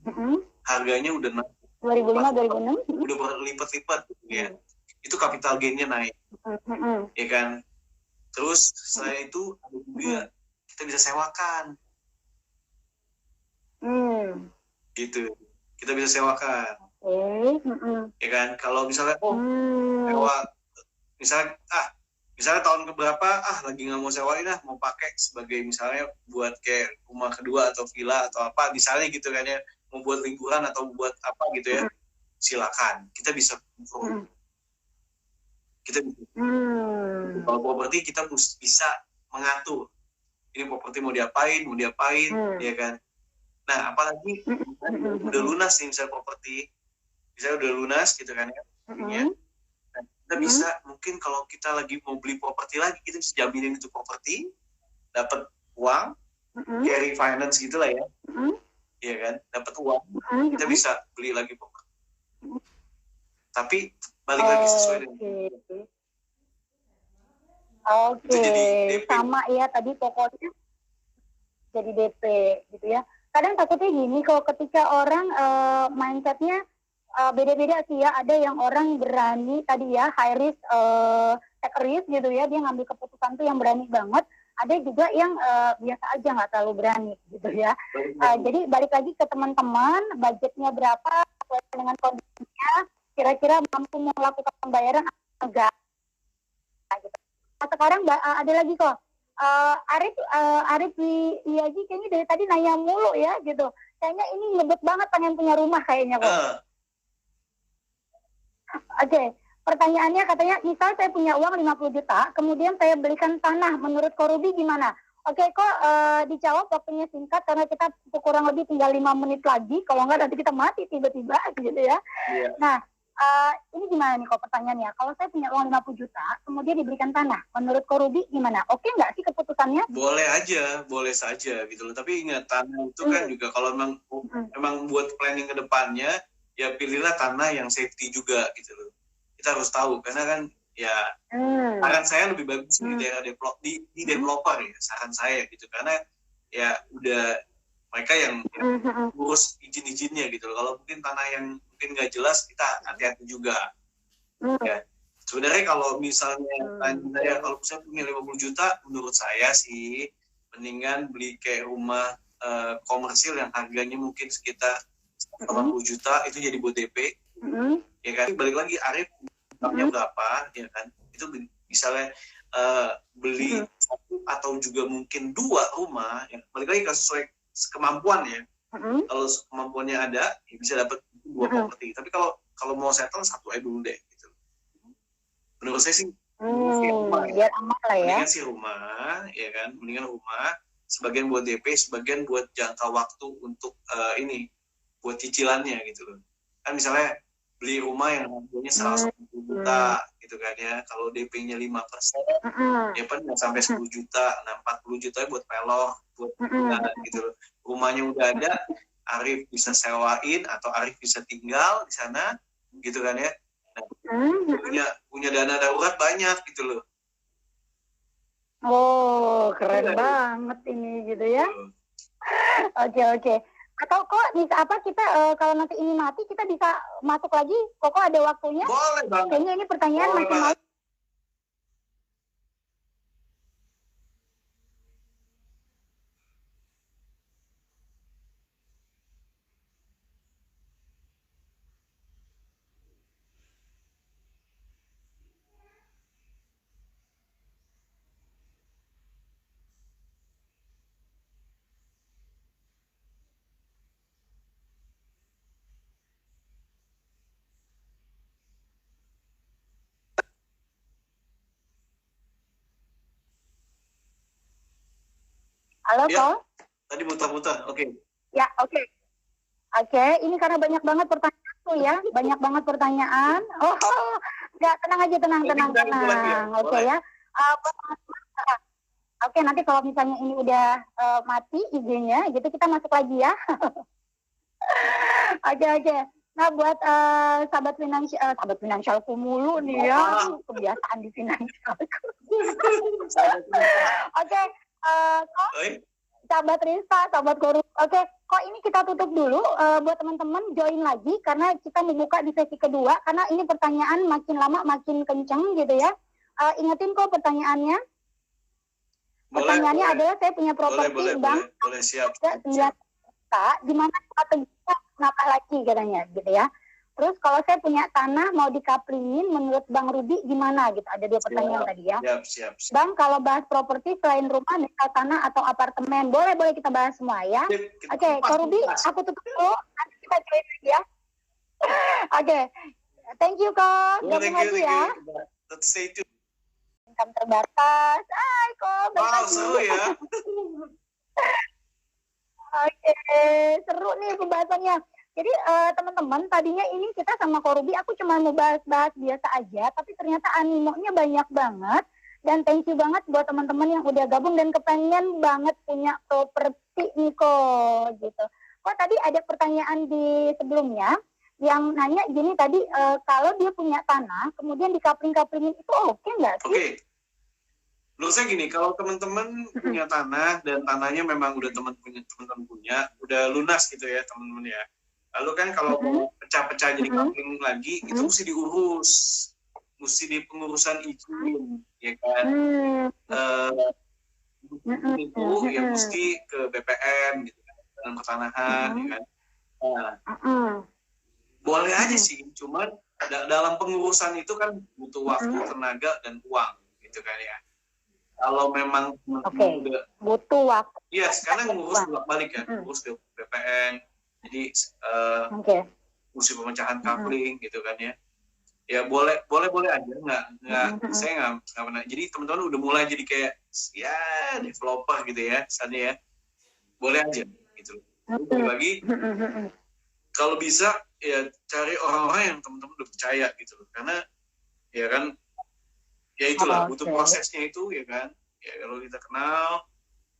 2000, harganya udah naik 2005, 2006. Udah berlipat-lipat gitu ya. Itu capital gain-nya naik. Ya kan? Terus selain itu ada juga kita bisa sewakan. Gitu. Kita bisa sewakan. Ya kan? Kalau misalnya sewa misalnya tahun keberapa lagi nggak mau sewain mau pakai sebagai misalnya buat kayak rumah kedua atau villa atau apa misalnya gitu kan ya, mau buat liburan atau buat apa gitu ya, silakan, kita bisa kalau properti kita bisa mengatur ini properti mau diapain ya kan. Nah apalagi udah lunas nih misalnya properti, misalnya udah lunas gitu kan ya, kita bisa mungkin kalau kita lagi mau beli properti lagi, kita bisa jaminin itu properti, dapat uang, kayak refinance gitulah ya, iya kan, dapat uang, kita bisa beli lagi properti. Tapi balik lagi sesuai dengan. Sama ya tadi pokoknya jadi DP gitu ya. Kadang takutnya gini, kalau ketika orang mindsetnya beda-beda sih ya, ada yang orang berani tadi ya high risk, take risk gitu ya, dia ngambil keputusan tuh yang berani banget. Ada juga yang biasa aja nggak terlalu berani gitu ya. Jadi balik lagi ke teman-teman, budgetnya berapa dengan kondisinya, kira-kira mampu melakukan pembayaran atau enggak. Gitu. Nah, sekarang ada lagi kok. Arif Wiyaji kayaknya dari tadi nanya mulu ya gitu. Kayaknya ini lebet banget pengen punya rumah kayaknya kok. Oke, pertanyaannya katanya, misal saya punya uang 50 juta, kemudian saya belikan tanah, menurut Ko Ruby gimana? Oke, kok dijawab waktunya singkat, karena kita kurang lebih tinggal 5 menit lagi, kalau enggak nanti kita mati tiba-tiba, gitu ya. Yeah. Nah, ini gimana nih kok pertanyaannya? Kalau saya punya uang 50 juta, kemudian diberikan tanah, menurut Ko Ruby gimana? Oke nggak sih keputusannya? Boleh aja, boleh saja gitu loh. Tapi ingat, tanah itu kan juga kalau memang buat planning ke depannya, ya pilihlah tanah yang safety juga gitu loh. Kita harus tahu karena kan ya saran saya lebih bagus di daerah developer ya, saran saya gitu, karena ya udah mereka yang urus izin-izinnya gitu loh. Kalau mungkin tanah yang mungkin nggak jelas, kita hati-hati juga. Ya. Sebenarnya kalau misalnya saya kalau saya punya 50 juta, menurut saya sih mendingan beli kayak rumah komersil yang harganya mungkin sekitar 80 juta, itu jadi buat DP. Ya kan, balik lagi Arif uangnya berapa ya kan, itu misalnya beli satu atau juga mungkin 2 rumah ya. Balik lagi sesuai kemampuan ya. Kalau kemampuannya ada ya bisa dapat 2 properti. Tapi kalau mau settle 1 aja dulu deh gitu. Menurut saya sih biar aman lah ya. Mendingan sih rumah ya kan, mendingan rumah, sebagian buat DP, sebagian buat jangka waktu untuk ini buat cicilannya gitu loh. Kan misalnya beli rumah yang harganya 110 juta gitu kan ya, kalau DP-nya 5%, ya kan nggak sampai 10 juta, nah 40 juta buat pelor, buat gitu loh. Rumahnya udah ada, Arif bisa sewain atau Arif bisa tinggal di sana gitu kan ya. Nah, punya dana darurat banyak gitu loh. Oh, keren banget ini gitu ya. Oke. Atau kok bisa apa kita kalau nanti ini mati kita bisa masuk lagi? Kok ada waktunya? Boleh banget. Kayaknya ini pertanyaan masih mau. Halo, ya, kok? Tadi muter-muter, oke. Ya, oke. Oke, ini karena banyak banget pertanyaan tuh ya, banyak banget pertanyaan. Oh, enggak, tenang aja, tenang. Oke ya. Oke, nanti kalau misalnya ini udah mati IG-nya, gitu kita masuk lagi ya. Oke. Nah, buat sahabat finansialku mulu nih ya, kebiasaan di finansialku. Oke. sahabat Rista, sahabat Korup. Oke, kok ini kita tutup dulu buat teman-teman join lagi karena kita membuka di sesi kedua karena ini pertanyaan makin lama makin kenceng gitu ya. Ingetin kok pertanyaannya. Pertanyaannya adalah saya punya properti bank boleh siap. 9 juta, di mana strateginya kenapa lagi katanya gitu ya. Terus kalau saya punya tanah mau dikaplingin menurut Bang Rudi gimana gitu. Ada 2 pertanyaan tadi ya. Siap. Bang, kalau bahas properti selain rumah, misal tanah atau apartemen, boleh kita bahas semua ya. Oke, Kak Rudi, aku tutup dulu. Nanti kita join lagi ya. Oke, thank you Kak. Gabung lagi ya. Stay tune. Income terbatas. Hai Kak. Wow, seru ya. Oke, seru nih pembahasannya. Jadi teman-teman, tadinya ini kita sama Korubi, aku cuma mau bahas-bahas biasa aja, tapi ternyata animonya banyak banget. Dan thank you banget buat teman-teman yang udah gabung dan kepengen banget punya properti nih kok, gitu. Kok tadi ada pertanyaan di sebelumnya, yang nanya gini tadi, kalau dia punya tanah, kemudian dikapling-kaplingin, itu oke nggak sih? Oke. Menurut saya gini, kalau teman-teman punya tanah, dan tanahnya memang udah teman-teman punya, udah lunas gitu ya teman-teman ya. Lalu kan kalau mau pecah-pecah jadi kapling lagi, itu mesti diurus, mesti di pengurusan izin, ya kan? Itu yang mesti ke BPN, gitu kan, Badan Pertanahan, ya kan? Boleh aja sih, cuman dalam pengurusan itu kan butuh waktu, tenaga, dan uang, gitu kan ya. Kalau memang udah butuh waktu. Iya, sekarang ngurus bolak-balik kan, ngurus ke BPN. Jadi mesti pemecahan kapling gitu kan ya. Ya boleh aja, nggak saya nggak pernah. Jadi teman-teman udah mulai jadi kayak ya developer gitu ya, misalnya ya. Boleh aja gitu. Bagi kalau bisa ya cari orang-orang yang teman-teman udah percaya gitu loh. Karena ya kan ya itulah butuh prosesnya itu ya kan. Ya kalau kita kenal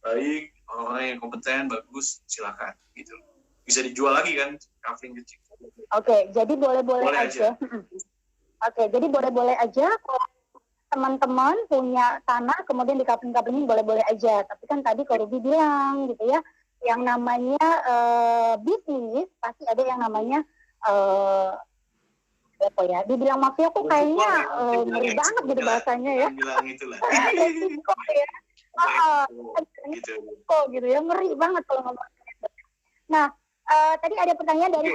baik, orang-orang yang kompeten, bagus, silakan gitu loh. Bisa dijual lagi kan kapling kecil. Oke, jadi boleh-boleh aja. Oke, jadi boleh-boleh aja kalau teman-teman punya tanah kemudian dikapling-kaplingin boleh-boleh aja. Tapi kan tadi Kak Ruby bilang gitu ya, yang namanya bisnis pasti ada yang namanya apa ya? Dibilang mafia kok kayaknya ngeri banget gitu bahasanya ya. Bilang itulah. Resiko ya. Gitu ya, ngeri banget kalau ngomong. Nah, tadi ada pertanyaan dari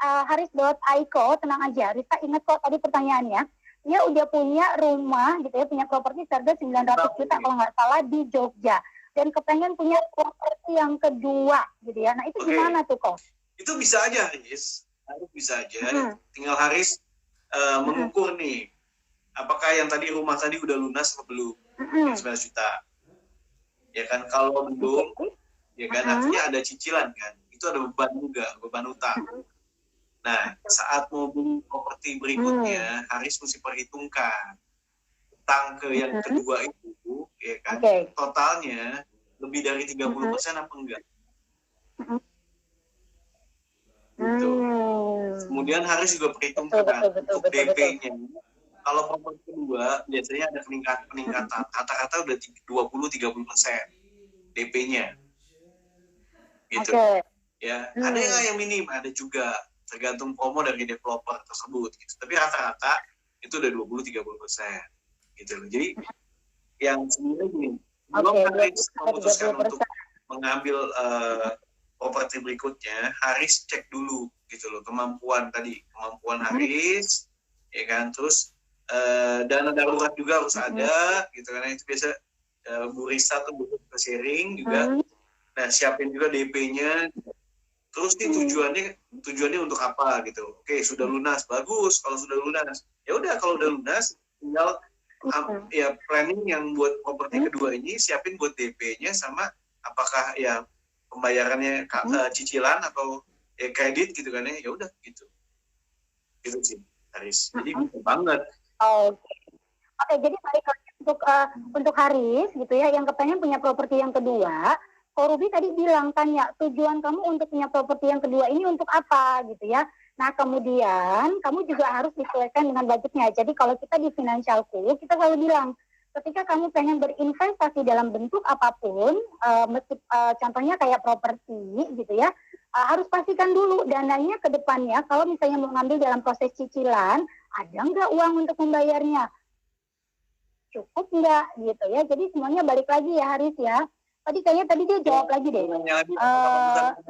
Haris.aiko, tenang aja, Rista ingat kok tadi pertanyaannya. Dia udah punya rumah gitu ya, punya properti harga 900 juta kalau nggak salah di Jogja. Dan kepengen punya properti yang kedua gitu ya. Nah itu gimana tuh kok? Itu bisa aja Haris, bisa aja. Tinggal Haris mengukur nih, apakah yang tadi rumah tadi udah lunas atau belum? 9 juta. Ya kan, kalau belum, ya kan artinya ada cicilan kan. Itu ada beban juga, beban utang. Nah, saat mau beli properti berikutnya, Haris mesti perhitungkan utang ke yang kedua itu, ya kan, totalnya lebih dari 30% apa enggak. Gitu. Kemudian Haris juga perhitungkan untuk DP-nya. Kalau properti kedua, biasanya ada peningkatan. Kata-kata udah 20-30% DP-nya. Gitu. Ya, ada yang minim, ada juga tergantung promo dari developer tersebut gitu. Tapi rata-rata itu udah 20-30% gitu loh. Jadi yang sebenarnya gini, belum Haris memutuskan untuk mengambil properti berikutnya, Haris cek dulu gitu loh kemampuan Haris, ya kan, terus dana darurat juga harus ada gitu, karena itu biasa Bu Risa tuh butuh sharing juga. Nah, siapin juga DP-nya. Terus nih tujuannya untuk apa gitu. Oke, sudah lunas, bagus. Kalau sudah lunas, ya udah, kalau udah lunas tinggal ya planning yang buat properti kedua ini, siapin buat DP-nya sama apakah ya pembayarannya cicilan atau ya kredit gitu kan ya. Ya udah gitu. Gitu sih, Haris. Jadi gitu banget. Oke, jadi balik lagi untuk Haris gitu ya, yang kepengen punya properti yang kedua. Kak Ruby tadi bilang, tanya tujuan kamu untuk punya properti yang kedua ini untuk apa gitu ya. Nah kemudian kamu juga harus disesuaikan dengan budgetnya. Jadi kalau kita di Financialku, kita selalu bilang ketika kamu pengen berinvestasi dalam bentuk apapun, contohnya kayak properti gitu ya, harus pastikan dulu dananya ke depannya, kalau misalnya mau ngambil dalam proses cicilan, ada nggak uang untuk membayarnya? Cukup nggak gitu ya. Jadi semuanya balik lagi ya Haris ya. Tadi dia jawab lagi deh.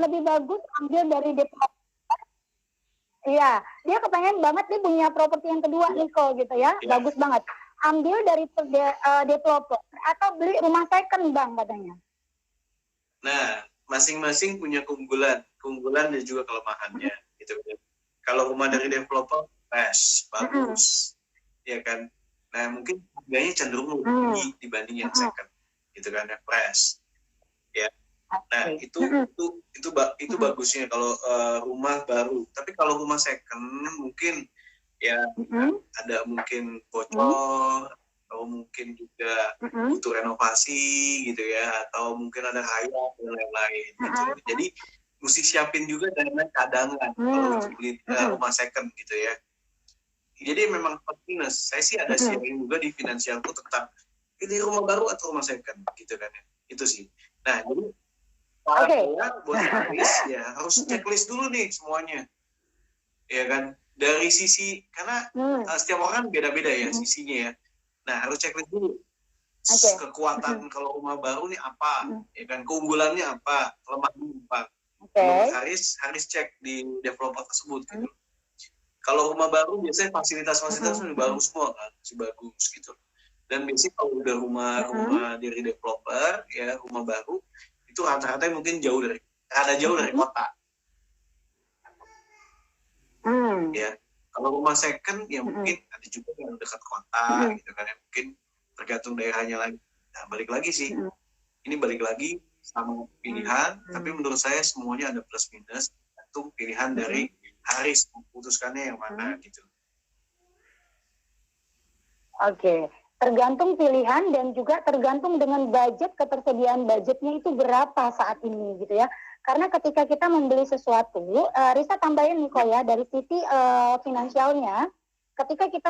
Lebih bagus ambil dari deposit. Iya, dia kepengen banget nih punya properti yang kedua nih kok gitu ya. Bagus banget. Ambil dari developer atau beli rumah second Bang katanya. Nah, masing-masing punya keunggulan dan juga kelemahannya gitu. Kalau rumah dari developer fresh, bagus. Ya kan? Nah, mungkin harganya cenderung lebih tinggi dibanding yang second. Gitu kan, yang fresh. Ya. Nah, itu bagusnya kalau rumah baru. Tapi kalau rumah second mungkin ya ada mungkin bocor atau mungkin juga butuh renovasi gitu ya, atau mungkin ada hayat dan lain-lain gitu. Jadi mesti siapin juga dana cadangan kalau untuk beli rumah second gitu ya. Jadi memang minus. Saya sih ada sharing juga di finansialku tentang pilih rumah baru atau rumah second gitu kan ya. Itu sih. Nah, jadi buat Haris ya harus checklist dulu nih semuanya. Ya kan? Dari sisi karena setiap orang beda-beda ya sisinya ya. Nah, harus checklist dulu. Kekuatan kalau rumah baru nih apa? Ya kan, keunggulannya apa? Kelemahannya apa? Menurut Haris cek di developer tersebut gitu. Kalau rumah baru biasanya fasilitas-fasilitas udah baru semua kan, masih bagus gitu. Dan biasanya kalau udah rumah dari developer ya, rumah baru itu rata-rata mungkin jauh dari kota. Ya, kalau rumah second ya mungkin ada juga yang dekat kota gitu kan ya, mungkin tergantung daerahnya lagi. Nah, balik lagi sih. Ini balik lagi sama pilihan, tapi menurut saya semuanya ada plus minus, itu pilihan dari Haris memutuskannya yang mana gitu. Oke. Tergantung pilihan dan juga tergantung dengan budget, ketersediaan budgetnya itu berapa saat ini gitu ya. Karena ketika kita membeli sesuatu, Risa tambahin nih kok ya, dari sisi finansialnya, ketika kita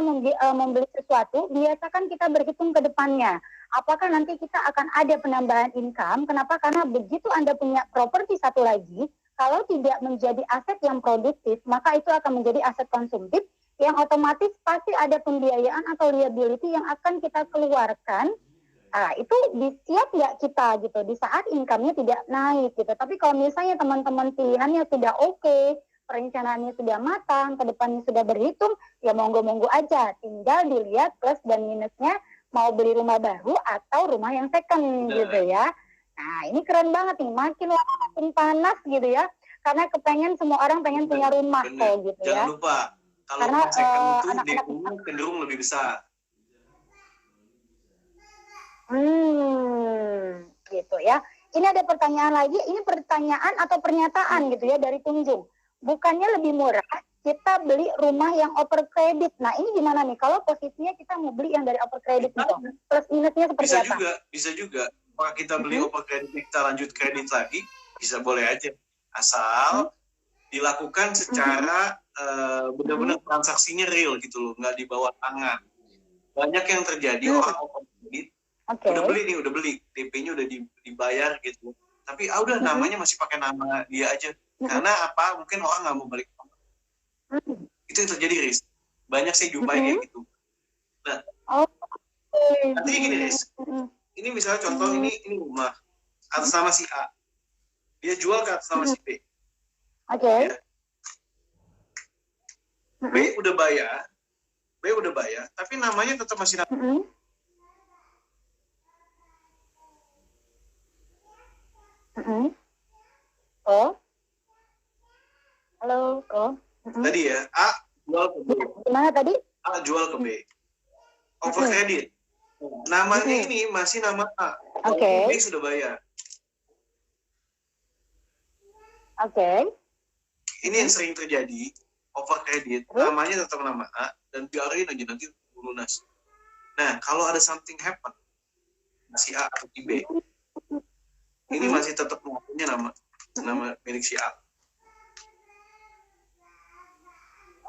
membeli sesuatu, biasakan kita berhitung ke depannya. Apakah nanti kita akan ada penambahan income? Kenapa? Karena begitu Anda punya properti satu lagi, kalau tidak menjadi aset yang produktif, maka itu akan menjadi aset konsumtif, yang otomatis pasti ada pembiayaan atau liability yang akan kita keluarkan. Nah, itu siap nggak kita gitu di saat income-nya tidak naik gitu. Tapi kalau misalnya teman-teman pilihannya sudah oke, perencanaannya sudah matang, ke depannya sudah berhitung, ya monggo-monggo aja. Tinggal dilihat plus dan minusnya, mau beli rumah baru atau rumah yang second gitu ya. Nah, ini keren banget nih, makin lama makin panas gitu ya. Karena semua orang pengen punya rumah kok gitu ya. Jangan lupa, kalau rumah second itu DP-nya cenderung lebih besar. Gitu ya. Ini ada pertanyaan lagi, ini pertanyaan atau pernyataan gitu ya dari Tunjung. Bukannya lebih murah kita beli rumah yang over kredit. Nah, ini gimana nih? Kalau posisinya kita mau beli yang dari over kredit gitu. Plus minusnya seperti apa? Bisa juga. Kalau kita beli over kredit, kita lanjut kredit lagi, bisa boleh aja. Asal dilakukan secara benar-benar transaksinya real gitu loh, nggak di bawah tangan. Banyak yang terjadi orang over kredit, udah beli DP-nya udah dibayar gitu, tapi udah namanya masih pakai nama dia aja. Karena apa? Mungkin orang nggak mau balik. Itu yang terjadi, Riz. Banyak saya jumpai kayak gitu. Nah, artinya gini, Riz. Ini misalnya contoh, ini rumah atas nama si A, dia jual ke atas nama si B. Ya. B udah bayar, tapi namanya tetap masih nama. Oh, halo, kok? Tadi ya, A jual ke B. Gimana tadi? A jual ke B. Over kredit. Namanya ini masih nama A. B sudah bayar. Ini yang sering terjadi, over kredit, namanya tetap nama A, dan biarin aja nanti lunas. Nah, kalau ada something happen, si A atau si B, ini masih tetap punya nama milik si A.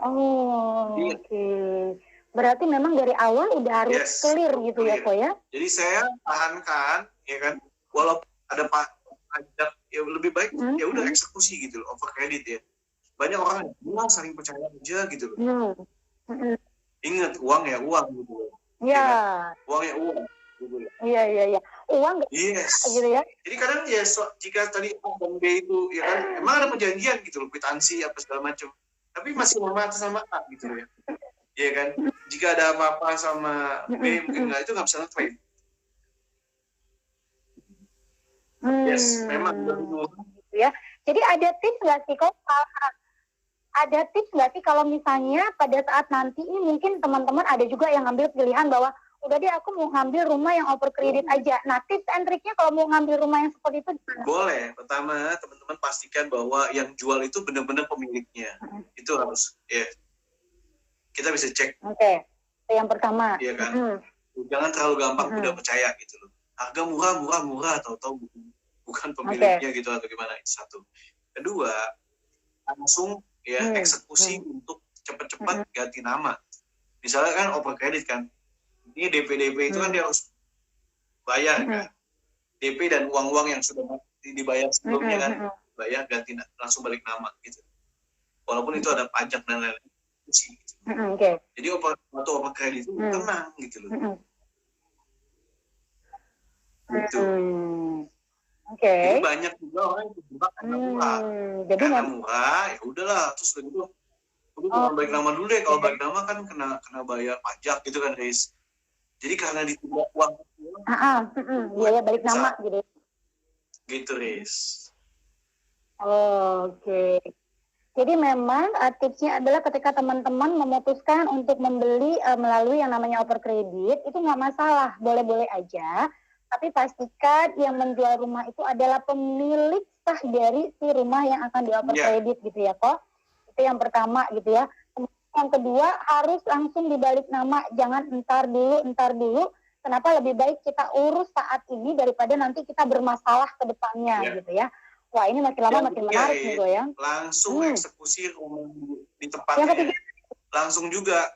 Oke. Berarti memang dari awal udah harus clear gitu ya, kok ya? Jadi saya tahankan, ya kan, walaupun ada pajak, ya lebih baik ya udah eksekusi gitu loh, over kredit ya. Banyak orang yang saling percaya aja gitu loh. Ingat, uang ya uang gitu loh. Ya. Uang ya uang. Gitu loh. Iya. Uang nggak gitu ya. Jadi kadang ya jika tadi A dan B itu ya kan, emang ada perjanjian gitu loh, kwitansi apa segala macam. Tapi masih sama atas sama A gitu ya. Iya kan? Jika ada apa-apa sama B mungkin itu nggak bisa nge-claim. Yes, memang begitu. Ya. Jadi ada tips nggak sih kok? Ada tips nggak sih kalau misalnya pada saat nanti ini mungkin teman-teman ada juga yang ngambil pilihan bahwa udah deh aku mau ngambil rumah yang over kredit aja. Nah, tips and triknya kalau mau ngambil rumah yang seperti itu gimana? Boleh. Pertama, teman-teman pastikan bahwa yang jual itu benar-benar pemiliknya. Itu harus ya. Kita bisa cek. Oke. Yang pertama. Iya kan? Jangan terlalu gampang udah percaya gitu loh. Harga murah, tahu-tahu bukan pemiliknya gitu atau gimana. Itu satu. Kedua, langsung ya eksekusi untuk cepat-cepat ganti nama. Misalnya kan over kredit kan. Ini DP itu kan dia harus bayar kan. DP dan uang-uang yang sudah dibayar sebelumnya kan bayar ganti langsung balik nama gitu. Walaupun itu ada pajak dan lain-lain. Jadi waktu over kredit itu tenang gitu loh. Gitu. Jadi banyak juga orang yang terjebak karena murah. Karena murah, ya udahlah. Terus begitu, udah balik nama dulu deh. Kalau balik nama kan kena bayar pajak gitu kan, Riz. Jadi karena ditunda uang. Biaya balik nama gitu. Gitu, Riz. Oke. Jadi memang tipsnya adalah ketika teman-teman memutuskan untuk membeli melalui yang namanya over kredit, itu nggak masalah, boleh-boleh aja. Tapi pastikan yang menjual rumah itu adalah pemilik sah dari si rumah yang akan di over kredit gitu ya kok. Itu yang pertama gitu ya. Yang kedua harus langsung dibalik nama, jangan entar dulu. Kenapa lebih baik kita urus saat ini daripada nanti kita bermasalah ke depannya gitu ya. Wah ini makin lama makin menarik nih gue ya. Langsung eksekusi rumah di tempatnya. Langsung juga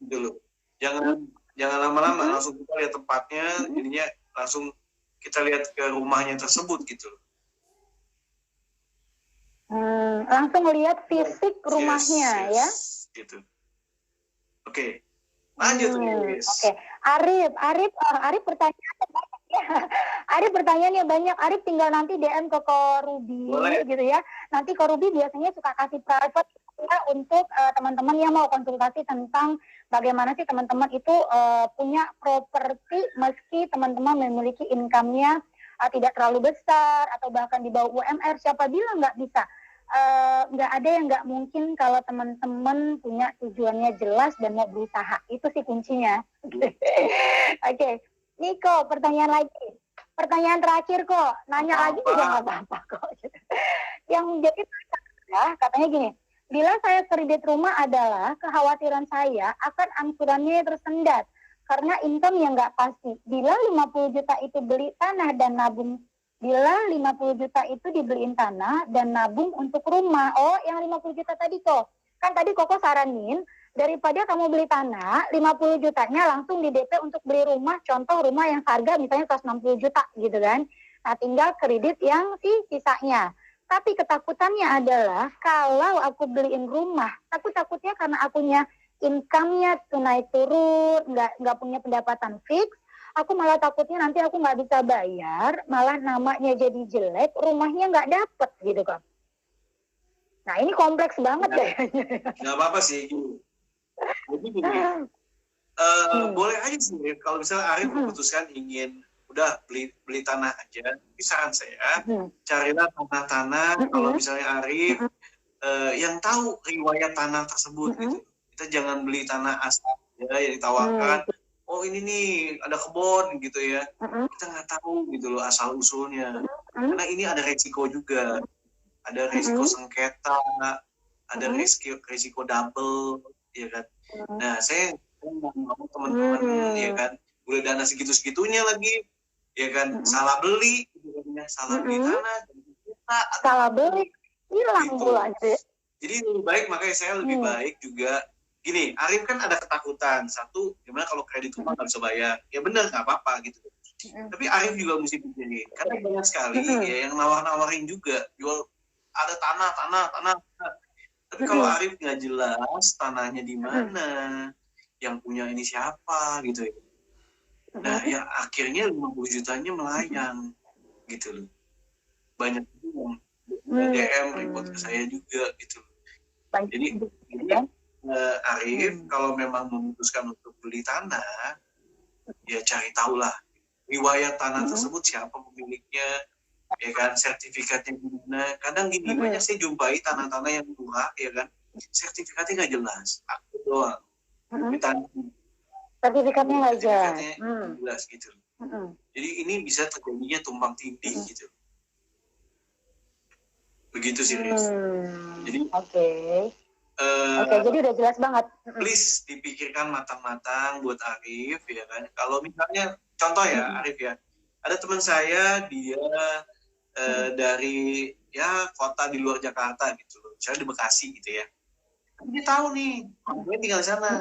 dulu. Jangan lama-lama, langsung kita lihat tempatnya, jadinya langsung kita lihat ke rumahnya tersebut gitu. Langsung lihat fisik rumahnya ya. Gitu. Oke. Lanjut guys. Oke. Arif pertanyaannya banyak ya. Arif pertanyaannya banyak. Arif tinggal nanti DM ke Koruby gitu ya. Nanti Koruby biasanya suka kasih private ya untuk teman-teman yang mau konsultasi tentang bagaimana sih teman-teman itu punya properti meski teman-teman memiliki income-nya tidak terlalu besar atau bahkan di bawah UMR. Siapa bilang nggak bisa? Nggak ada yang nggak mungkin kalau teman-teman punya tujuannya jelas dan mau berusaha. Itu sih kuncinya. Oke. Niko, pertanyaan lagi. Pertanyaan terakhir kok. Nanya lagi juga nggak apa-apa kok. Yang jadi ya, katanya gini. Bila saya kredit rumah adalah kekhawatiran saya akan angsurannya tersendat karena income yang nggak pasti. Bila 50 juta itu beli tanah dan nabung. Bila 50 juta itu dibeliin tanah dan nabung untuk rumah. Oh, yang 50 juta tadi kok. Kan tadi Koko saranin, daripada kamu beli tanah, 50 jutanya langsung di DP untuk beli rumah. Contoh rumah yang harga misalnya 160 juta gitu kan. Nah, tinggal kredit yang sisanya. Tapi ketakutannya adalah kalau aku beliin rumah, takutnya karena akunya income-nya naik turun, nggak punya pendapatan fix, aku malah takutnya nanti aku nggak bisa bayar, malah namanya jadi jelek, rumahnya nggak dapet gitu kan. Nah ini kompleks banget kayaknya. Nggak apa-apa sih. Jadi gini, boleh aja sih kalau misalnya Arif memutuskan ingin udah beli tanah aja, saran saya carilah tanah-tanah kalau misalnya Arif yang tahu riwayat tanah tersebut gitu. Kita jangan beli tanah asal ya yang ditawarkan. Oh ini nih ada kebun gitu ya, kita nggak tahu gitu loh asal usulnya, karena ini ada resiko juga, ada resiko sengketa, ada resiko double, ya kan. Nah saya mau teman-teman ya kan, boleh dana segitu-segitunya lagi, ya kan, salah beli, salah beli tanah, salah beli, hilang gitu. pula. Jadi lebih baik, makanya saya lebih baik juga gini, Arif kan ada ketakutan. Satu, gimana kalau kredit rumah nggak bisa bayar? Ya benar, nggak apa-apa gitu. Tapi Arif juga mesti pikirin, karena banyak sekali ya yang nawar-nawarin juga, jual ada tanah. Tapi kalau Arif nggak jelas tanahnya di mana, yang punya ini siapa gitu ya. Nah, ya akhirnya 50 jutanya melayang gitu loh. Banyak yang DM report ke saya juga gitu. Jadi Arif kalau memang memutuskan untuk beli tanah, ya cari tahu lah riwayat tanah tersebut, siapa pemiliknya, ya kan, sertifikatnya gimana. Kadang gini, banyak saya jumpai tanah-tanah yang murah, ya kan, sertifikatnya nggak jelas, aku doang. Sertifikatnya nggak jelas gitu. Jadi ini bisa terjadinya tumpang tindih gitu. Begitu sih, Riz. Jadi jadi udah jelas banget. Please dipikirkan matang-matang buat Arif, ya kan. Kalau misalnya contoh ya, Arif ya, ada teman saya dia dari ya kota di luar Jakarta gitu loh, misalnya di Bekasi gitu ya. Dia tahu nih, gue tinggal di sana.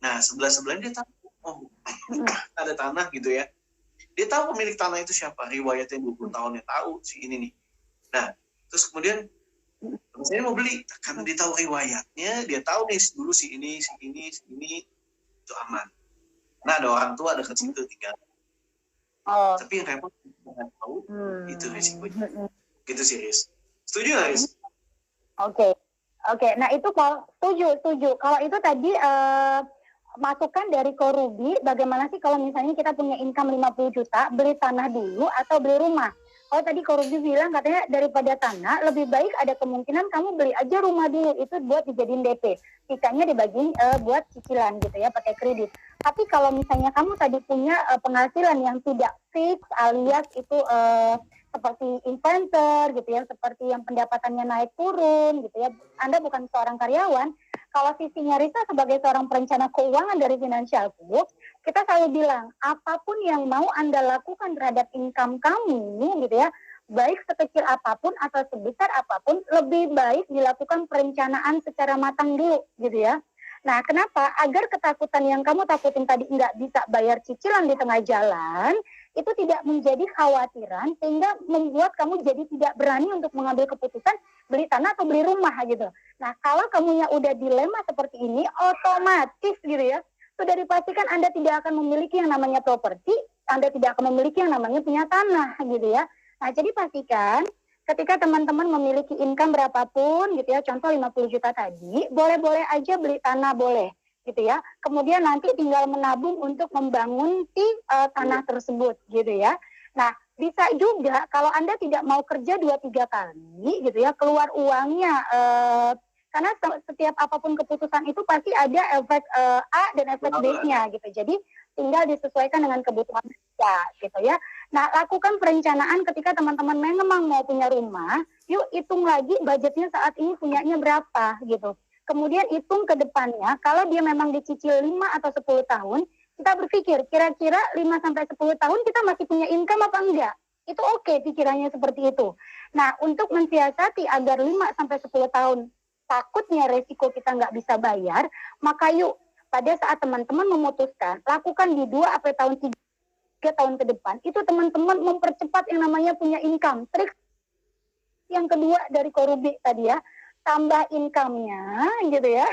Nah, sebelah-sebelahnya dia tahu, ada tanah gitu ya. Dia tahu pemilik tanah itu siapa, riwayatnya 20 tahun yang tahu si ini nih. Nah, terus kemudian saya mau beli, karena dia tahu riwayatnya, dia tahu nih dulu si ini itu aman. Nah, ada orang tua dekat situ tinggal. Tapi yang repot nggak tahu, itu risikonya. Gitu sih, Riz. Setuju nggak, Riz? Oke. Nah itu kalau setuju. Kalau itu tadi masukan dari Korubi, bagaimana sih kalau misalnya kita punya income 50 juta, beli tanah dulu atau beli rumah? Kalau tadi Korubi bilang katanya daripada tanah, lebih baik ada kemungkinan kamu beli aja rumah dulu, itu buat dijadiin DP. Sisanya dibagiin buat cicilan gitu ya, pakai kredit. Tapi kalau misalnya kamu tadi punya penghasilan yang tidak fix, alias itu seperti influencer gitu ya, seperti yang pendapatannya naik turun gitu ya, Anda bukan seorang karyawan. Kalau sisinya Risa sebagai seorang perencana keuangan dari Financial Group, kita selalu bilang, apapun yang mau Anda lakukan terhadap income kamu, gitu ya, baik sekecil apapun atau sebesar apapun, lebih baik dilakukan perencanaan secara matang dulu, gitu ya. Nah, kenapa? Agar ketakutan yang kamu takutin tadi nggak bisa bayar cicilan di tengah jalan, itu tidak menjadi khawatiran, sehingga membuat kamu jadi tidak berani untuk mengambil keputusan beli tanah atau beli rumah, gitu. Nah, kalau kamunya udah dilema seperti ini, otomatis gitu ya, sudah dipastikan Anda tidak akan memiliki yang namanya properti, Anda tidak akan memiliki yang namanya punya tanah gitu ya. Nah, jadi pastikan ketika teman-teman memiliki income berapapun gitu ya, contoh 50 juta tadi, boleh-boleh aja beli tanah, boleh gitu ya. Kemudian nanti tinggal menabung untuk membangun si tanah tersebut gitu ya. Nah, bisa juga kalau Anda tidak mau kerja 2-3 kali gitu ya, keluar uangnya, karena setiap apapun keputusan itu pasti ada efek A dan efek B-nya gitu. Jadi tinggal disesuaikan dengan kebutuhan kita gitu ya. Nah, lakukan perencanaan ketika teman-teman memang mau punya rumah, yuk hitung lagi budgetnya saat ini punyanya berapa gitu. Kemudian hitung ke depannya, kalau dia memang dicicil 5 atau 10 tahun, kita berpikir kira-kira 5-10 tahun kita masih punya income apa enggak? Itu oke pikirannya seperti itu. Nah, untuk mensiasati agar 5-10 tahun takutnya resiko kita nggak bisa bayar, maka yuk pada saat teman-teman memutuskan, lakukan di 2-3 tahun ke depan, itu teman-teman mempercepat yang namanya punya income. Trik yang kedua dari Korubi tadi ya, tambah income-nya gitu ya.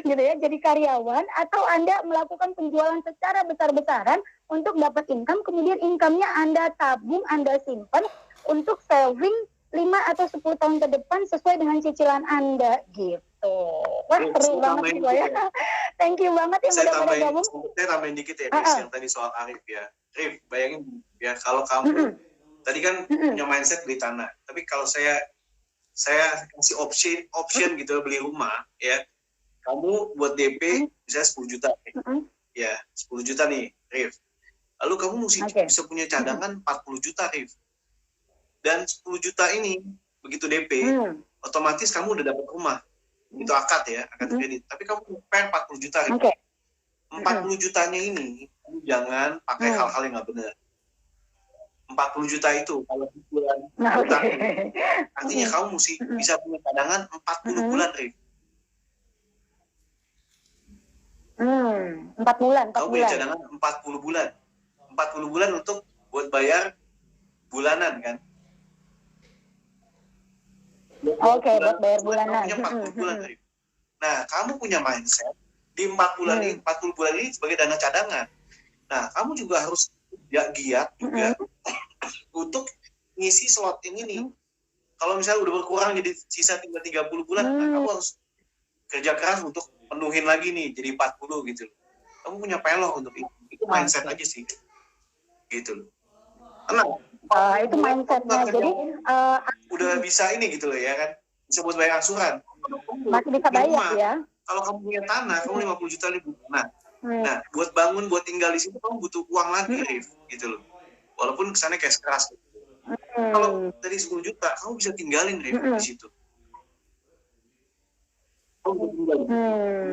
Gitu ya, jadi karyawan atau Anda melakukan penjualan secara besar-besaran untuk dapat income, kemudian income-nya Anda tabung, Anda simpan untuk saving 5 atau 10 tahun ke depan sesuai dengan cicilan Anda gitu. Wah, seru banget gitu ya. Thank you banget yang udah pada gabung. Saya tambahin dikit ya, Riz, yang tadi soal Arif ya. Rif, bayangin ya, kalau kamu tadi kan punya mindset beli tanah, tapi kalau saya kasih option gitu beli rumah ya, kamu buat DP misalnya 10 juta ya, 10 juta nih, Rif. Lalu kamu mesti bisa punya cadangan 40 juta, Rif. Dan 10 juta ini begitu DP, otomatis kamu udah dapat rumah. Itu akad ya, akad kredit. Tapi kamu prepare 40 juta, Rif. 40 jutanya ini kamu jangan pakai hal-hal yang nggak benar. 40 juta itu kalau bulan artinya kamu mesti bisa punya cadangan 40 bulan, Rif. 4 bulan, 4 Kamu punya bulan. cadangan 40 bulan. 40 bulan untuk buat bayar bulanan kan. Oke, buat bayar bulanan. Kamu punya 40 bulan dari. Nah, kamu punya mindset di 4 bulan ini, 40 bulan ini sebagai dana cadangan. Nah, kamu juga harus giat juga untuk ngisi slot ini nih. Kalau misalnya udah berkurang jadi sisa tinggal 30 bulan, nah, kamu harus kerja keras untuk penuhin lagi nih jadi 40 gitu. Kamu punya peluang untuk itu mindset aja sih. Gitu loh. Tenang. Itu mindsetnya. Jadi udah bisa ini gitu loh ya kan. Bisa buat bayar angsuran. Masih bisa bayar rumah, ya. Kalau kamu punya tanah, kamu 50 juta lebih. Nah, buat bangun, buat tinggal di situ kamu butuh uang lagi, Rif, gitu loh. Walaupun kesannya kayak keras. Kalau dari 10 juta, kamu bisa tinggalin, Rif, di situ.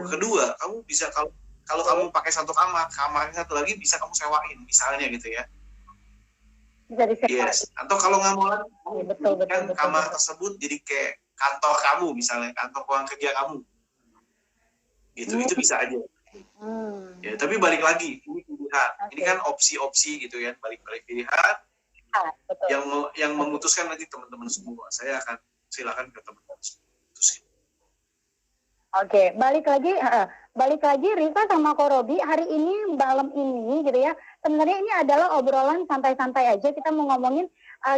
Kedua, kamu bisa kalau kamu pakai satu kamarnya satu lagi bisa kamu sewain, misalnya gitu ya. Bisa disewain. Yes. Atau kalau nggak mau lagi, betul, kamar tersebut jadi kayak kantor kamu, misalnya kantor ruang kerja kamu. Gitu, itu bisa aja. Ya, tapi balik lagi, ini pilihan. Ini kan opsi-opsi gitu ya, balik-balik pilihan. Yang memutuskan nanti teman-teman semua. Saya akan silakan ke teman-teman semua. Oke, balik lagi Risa sama Ko Robi hari ini malam ini gitu ya. Sebenarnya ini adalah obrolan santai-santai aja. Kita mau ngomongin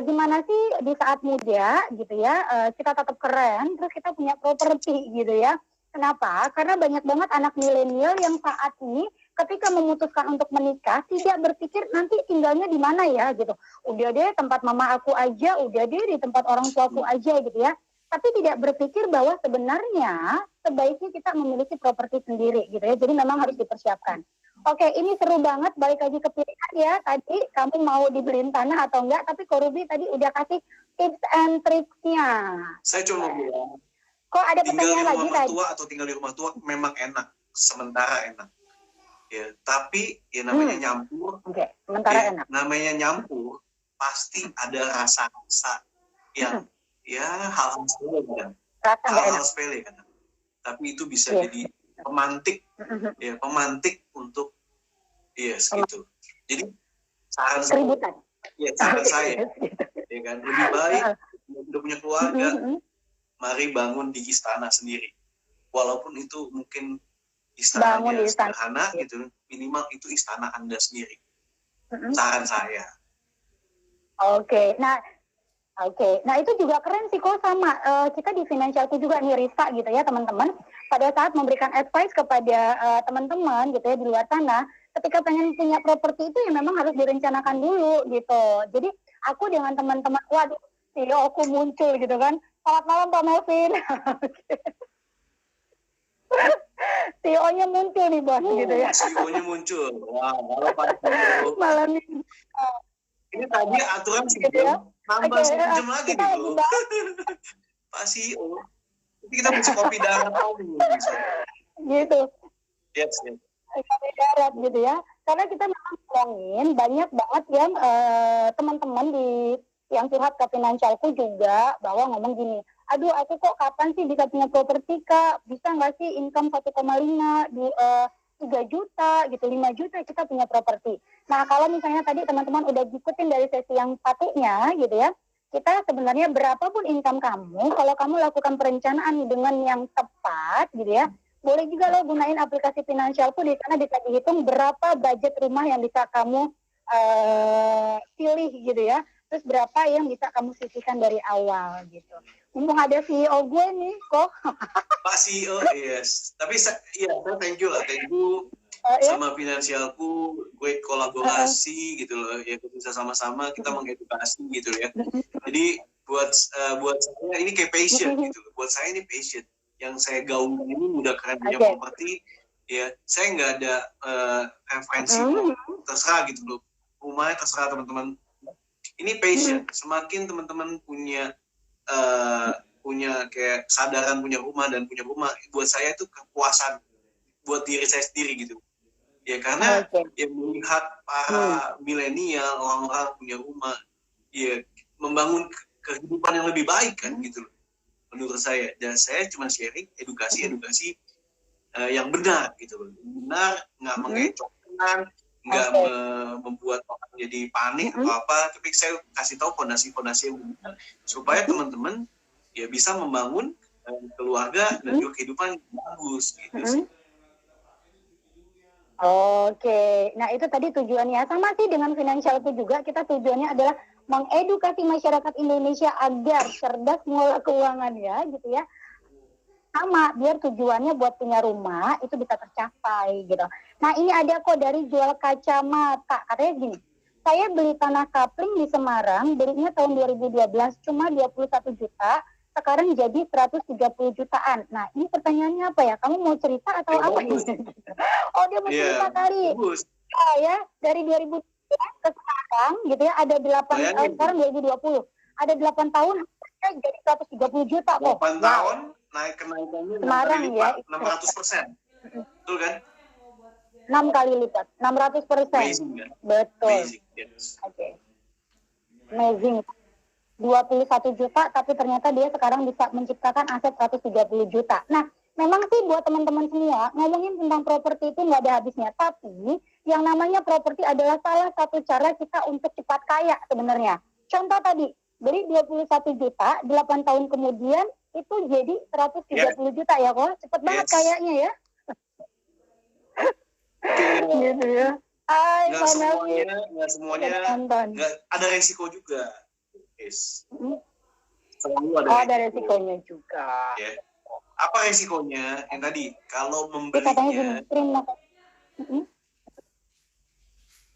gimana sih di saat muda gitu ya, kita tetap keren, terus kita punya properti gitu ya. Kenapa? Karena banyak banget anak milenial yang saat ini ketika memutuskan untuk menikah tidak berpikir nanti tinggalnya di mana ya gitu. Udah deh tempat mama aku aja, udah deh di tempat orang tuaku aja gitu ya. Tapi tidak berpikir bahwa sebenarnya sebaiknya kita memiliki properti sendiri gitu ya. Jadi memang harus dipersiapkan. Oke, ini seru banget. Balik lagi ke pilihan ya. Tadi kamu mau dibeliin tanah atau enggak, tapi Ko Ruby tadi udah kasih tips and tricks-nya. Saya cuma bilang, kok ada pertanyaan lagi tadi? Tua atau tinggal di rumah tua memang enak, sementara enak. Ya, tapi ya namanya nyampur. Oke, sementara enak. Namanya nyampur pasti ada rasa-rasa yang ya hal-hal sepele kan. Hal-hal sepele kan. Tapi itu bisa jadi pemantik, ya pemantik untuk gitu. Jadi saran saya, ya kan lebih baik udah punya keluarga, mari bangun di istana sendiri. Walaupun itu mungkin istananya sederhana gitu, minimal itu istana Anda sendiri. Saran saya. Oke, nah itu juga keren sih kok sama kita di Finansialku juga nih Risa gitu ya teman-teman. Pada saat memberikan advice kepada teman-teman gitu ya di luar sana, ketika pengen punya properti itu ya memang harus direncanakan dulu gitu. Jadi aku dengan teman-teman, waduh, CEO aku muncul gitu kan. Selamat malam Pak Melvin. CEO-nya muncul nih bos gitu ya. CEO-nya muncul. Wah, kalau Pak malam ini. Ini tadi aturan sejam, nambah 1 jam lagi gitu. Pak CEO, kita mesti kopi darat gitu. Yes. Kopi darat gitu ya. Karena kita memang ngomongin banyak banget yang teman-teman yang curhat ke Finansialku juga bahwa ngomong gini, aduh aku kok kapan sih bisa punya properti Kak? Bisa nggak sih income 1,5 di 3 juta gitu, 5 juta kita punya properti. Nah kalau misalnya tadi teman-teman udah ngikutin dari sesi yang satunya gitu ya, kita sebenarnya berapapun income kamu, kalau kamu lakukan perencanaan dengan yang tepat gitu ya, boleh juga lo gunain aplikasi Finansialku, di sana bisa dihitung berapa budget rumah yang bisa kamu pilih gitu ya, terus berapa yang bisa kamu sisihkan dari awal gitu. Mumpung ada CEO gue nih kok. Pak CEO, yes. Tapi thank you sama Finansialku, gue kolaborasi gitu loh, ya bisa sama-sama kita mengedukasi gitu ya. Jadi buat saya ini kayak passion gitu loh. Buat saya ini passion. Yang saya gaungkan ini udah keren punya properti, ya saya nggak ada referensi terserah gitu loh. Rumahnya terserah teman-teman. Ini passion. Semakin teman-teman punya kayak kesadaran punya rumah, buat saya itu kepuasan buat diri saya sendiri gitu ya, karena yang melihat para milenial, orang-orang punya rumah ya membangun kehidupan yang lebih baik kan gitu loh menurut saya. Dan saya cuma sharing edukasi yang benar gitu loh. Benar, nggak mengecohkan, nggak membuat orang jadi panik atau apa, tapi saya kasih tahu fondasi-fondasi yang benar supaya teman-teman ya bisa membangun keluarga dan juga kehidupan yang bagus gitu sih. Oke, nah itu tadi tujuannya sama sih dengan Finansialku juga, kita tujuannya adalah mengedukasi masyarakat Indonesia agar cerdas mengelola keuangan ya gitu ya. Sama, biar tujuannya buat punya rumah itu bisa tercapai gitu. Nah ini ada kok dari jual kacamata, katanya gini, saya beli tanah kapling di Semarang, belinya tahun 2012 cuma 21 juta, sekarang jadi 130 jutaan. Nah ini pertanyaannya apa ya, kamu mau cerita atau apa ini? Oh dia mau cerita kali. Ya dari 2000 ke sekarang gitu ya, ada 8 sekarang 2020, ada 8 tahun jadi 130 juta kok. 8 tahun naik kenaikannya Semarang ya 600%. Betul kan? 6 kali lipat, 600%. Amazing, kan? Betul. Amazing, yes. Oke. Amazing. 21 juta tapi ternyata dia sekarang bisa menciptakan aset 130 juta. Nah, memang sih buat teman-teman semua ngomongin tentang properti itu nggak ada habisnya, tapi yang namanya properti adalah salah satu cara kita untuk cepat kaya sebenarnya. Contoh tadi, beli 21 juta, 8 tahun kemudian itu jadi 130 juta ya kok. Cepet banget kayaknya ya. Gitu ya. Nggak semuanya nggak ada resiko juga. Yes. Selalu ada resikonya juga. Ya. Apa resikonya? Yang tadi, kalau membelinya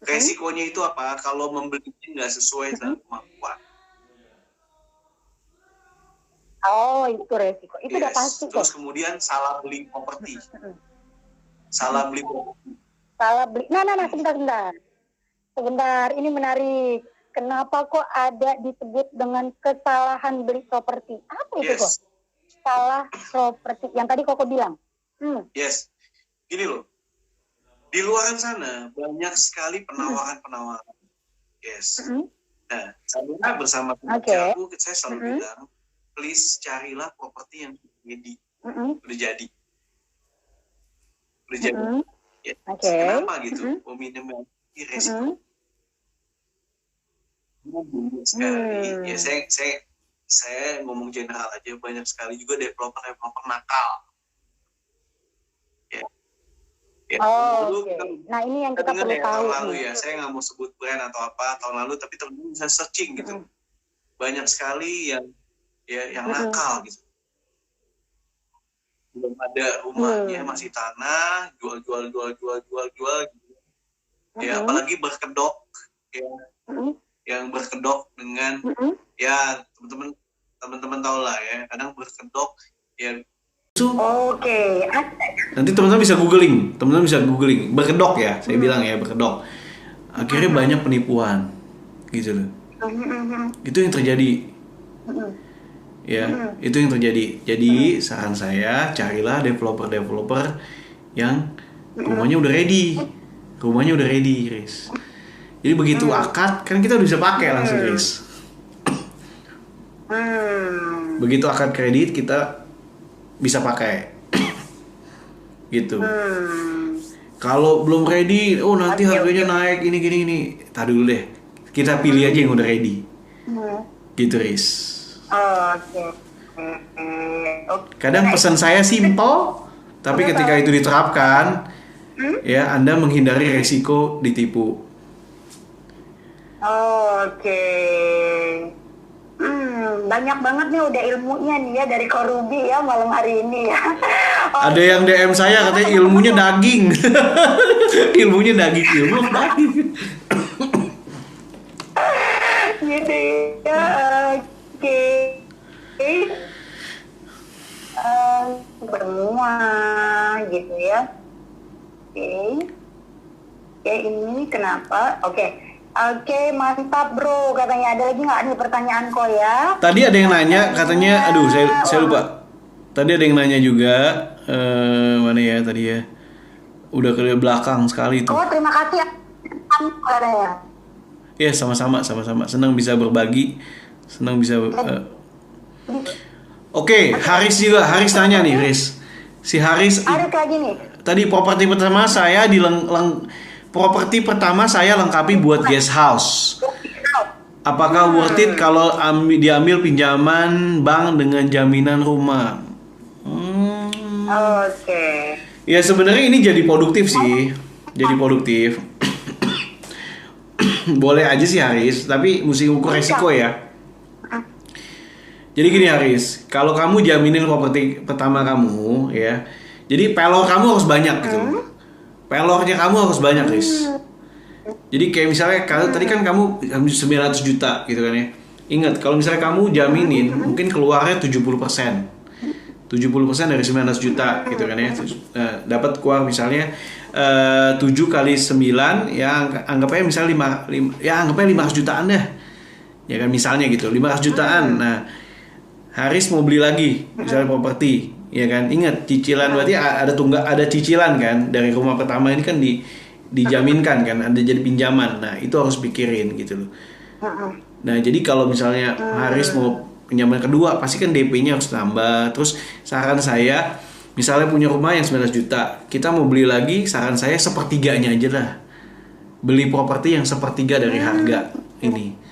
resikonya itu apa? Kalau membelinya nggak sesuai dengan kemampuan. Oh, itu resiko. Itu udah pasti. Terus kemudian salah beli properti. Salah beli properti. Nah, sebentar. Ini menarik. Kenapa kok ada disebut dengan kesalahan beli properti? Apa itu kok? Salah properti. Yang tadi Koko bilang. Yes. Gini loh. Di luar sana banyak sekali penawaran-penawaran. Yes. Nah, saya bersama teman aku, saya selalu bilang, please carilah properti yang udah jadi. Ya. Kenapa gitu? Meminimalisir resiko. Sekali. Ya saya ngomong general aja, banyak sekali juga developer nakal. Ya. Nah ini yang kita perlu tahu. Tahun lalu ya, saya nggak mau sebut brand atau apa tahun lalu, tapi teman-teman bisa searching gitu. Banyak sekali yang nakal gitu. Belum ada rumahnya, masih tanah, jual gitu. Ya apalagi berkedok yang berkedok dengan ya teman-teman tahu lah ya, kadang berkedok ya. Nanti teman-teman bisa googling berkedok ya, saya bilang ya berkedok. Akhirnya banyak penipuan gitu loh. Itu yang terjadi. Ya, itu yang terjadi. Jadi saran saya, carilah developer yang rumahnya udah ready, Riz. Jadi begitu akad, kan kita udah bisa pakai langsung, Riz. Begitu akad kredit kita bisa pakai. Gitu. Kalau belum ready, nanti harganya naik ini. Tadi dulu deh. Kita pilih aja yang udah ready. Gitu, Riz. Kadang pesan saya simple, tapi ketika itu diterapkan, ya Anda menghindari resiko ditipu. Banyak banget nih udah ilmunya nih ya dari Korubi ya malam hari ini ya. Ada yang DM saya katanya ilmunya daging. Ilmu daging. Gitu ya. Semua gitu ya. Ini kenapa? Oke, mantap bro. Katanya ada lagi nggak nih pertanyaan kok ya? Tadi ada yang nanya, katanya, saya lupa. Tadi ada yang nanya juga, mana ya tadi ya? Udah ke belakang sekali tuh. Terima kasih ya. Ya sama-sama. Senang bisa berbagi, senang bisa. Oke, Haris nanya nih, Riz. Si Haris lagi nih. tadi properti pertama saya properti pertama saya lengkapi buat guest house. Apakah worth it kalau diambil pinjaman bank dengan jaminan rumah? Oke. Ya sebenarnya ini jadi produktif sih, jadi produktif. Boleh aja sih Haris, tapi mesti ukur resiko ya. Jadi gini Haris, kalau kamu jaminin properti pertama kamu ya, jadi pelor kamu harus banyak gitu. Pelornya kamu harus banyak Haris. Jadi kayak misalnya kalau tadi kan kamu 900 juta gitu kan ya. Ingat kalau misalnya kamu jaminin mungkin keluarnya 70%. 70% dari 900 juta gitu kan ya. Dapat keluar misalnya 7 kali 9 ya anggapnya misalnya 500 jutaan deh. Ya kan misalnya gitu, 500 jutaan. Nah, Haris mau beli lagi misalnya properti, ya kan? Ingat cicilan berarti ada cicilan kan dari rumah pertama ini kan dijaminkan kan, ada jadi pinjaman. Nah, itu harus pikirin gitu loh. Nah, jadi kalau misalnya Haris mau pinjaman kedua, pasti kan DP-nya harus tambah. Terus saran saya, misalnya punya rumah yang 19 juta, kita mau beli lagi, saran saya sepertiganya aja lah. Beli properti yang sepertiga dari harga ini.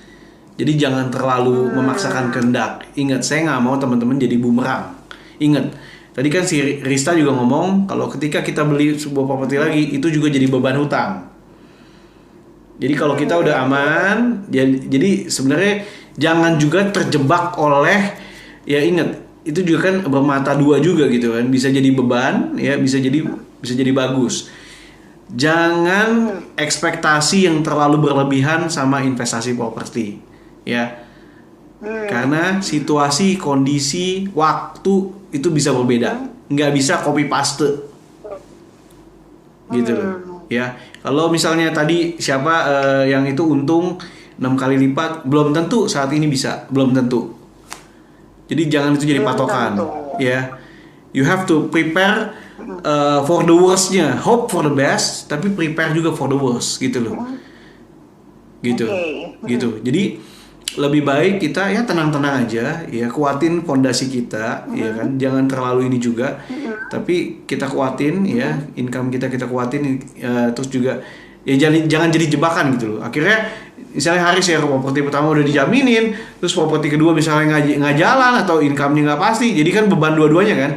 Jadi jangan terlalu memaksakan kehendak. Ingat, saya nggak mau teman-teman jadi bumerang. Ingat, tadi kan si Rista juga ngomong kalau ketika kita beli sebuah properti lagi itu juga jadi beban hutang. Jadi kalau kita udah aman, jadi sebenarnya jangan juga terjebak oleh, ya ingat itu juga kan bermata dua juga gitu kan, bisa jadi beban, ya bisa jadi bagus. Jangan ekspektasi yang terlalu berlebihan sama investasi properti, ya. Karena situasi, kondisi, waktu itu bisa berbeda, nggak bisa copy paste, gitu loh, ya. Kalau misalnya tadi siapa yang itu untung 6 kali lipat, belum tentu saat ini bisa, belum tentu. Jadi jangan itu jadi patokan, ya. You have to prepare for the worst-nya, hope for the best, tapi prepare juga for the worst, gitu loh, gitu. Jadi lebih baik kita ya tenang-tenang aja, ya kuatin fondasi kita, ya kan, jangan terlalu ini juga, tapi kita kuatin, ya income kita kuatin, terus juga ya jangan jadi jebakan gitu loh. Akhirnya misalnya Haris ya properti pertama udah dijaminin, terus properti kedua misalnya nggak jalan atau income-nya nggak pasti, jadi kan beban dua-duanya kan.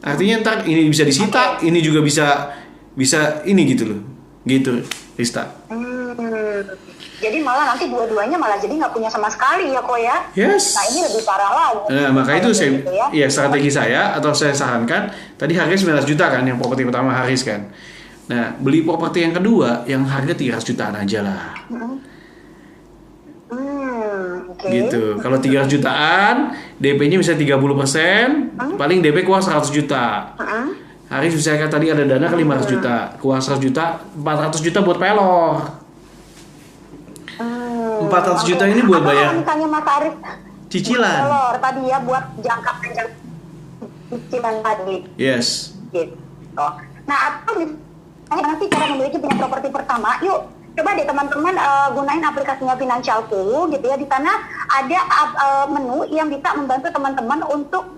Artinya ntar ini bisa disita, ini juga bisa ini gitu loh, gitu Rista. Jadi malah nanti dua-duanya malah jadi nggak punya sama sekali ya kok ya. Yes. Nah ini lebih parah lagi. Nah maka itu saya, gitu ya strategi saya atau saya sarankan tadi harganya 19 juta kan yang properti pertama Haris kan. Nah beli properti yang kedua yang harga 300 jutaan aja lah. Gitu. Kalau 300 jutaan, DP-nya bisa 30%, paling DP keluar 100 juta. Haris misalkan tadi ada dana ke 500 juta, keluar 100 juta, 400 juta buat pelor. 400 juta ini buat bayar misalnya Mas Haris cicilan. Pelor tadi ya buat jangka panjang cicilan tadi. Yes. Gitu. Nah atau misalnya nanti cara memiliki punya properti pertama, yuk coba deh teman-teman gunain aplikasinya Finansialku gitu ya. Di sana ada menu yang bisa membantu teman-teman untuk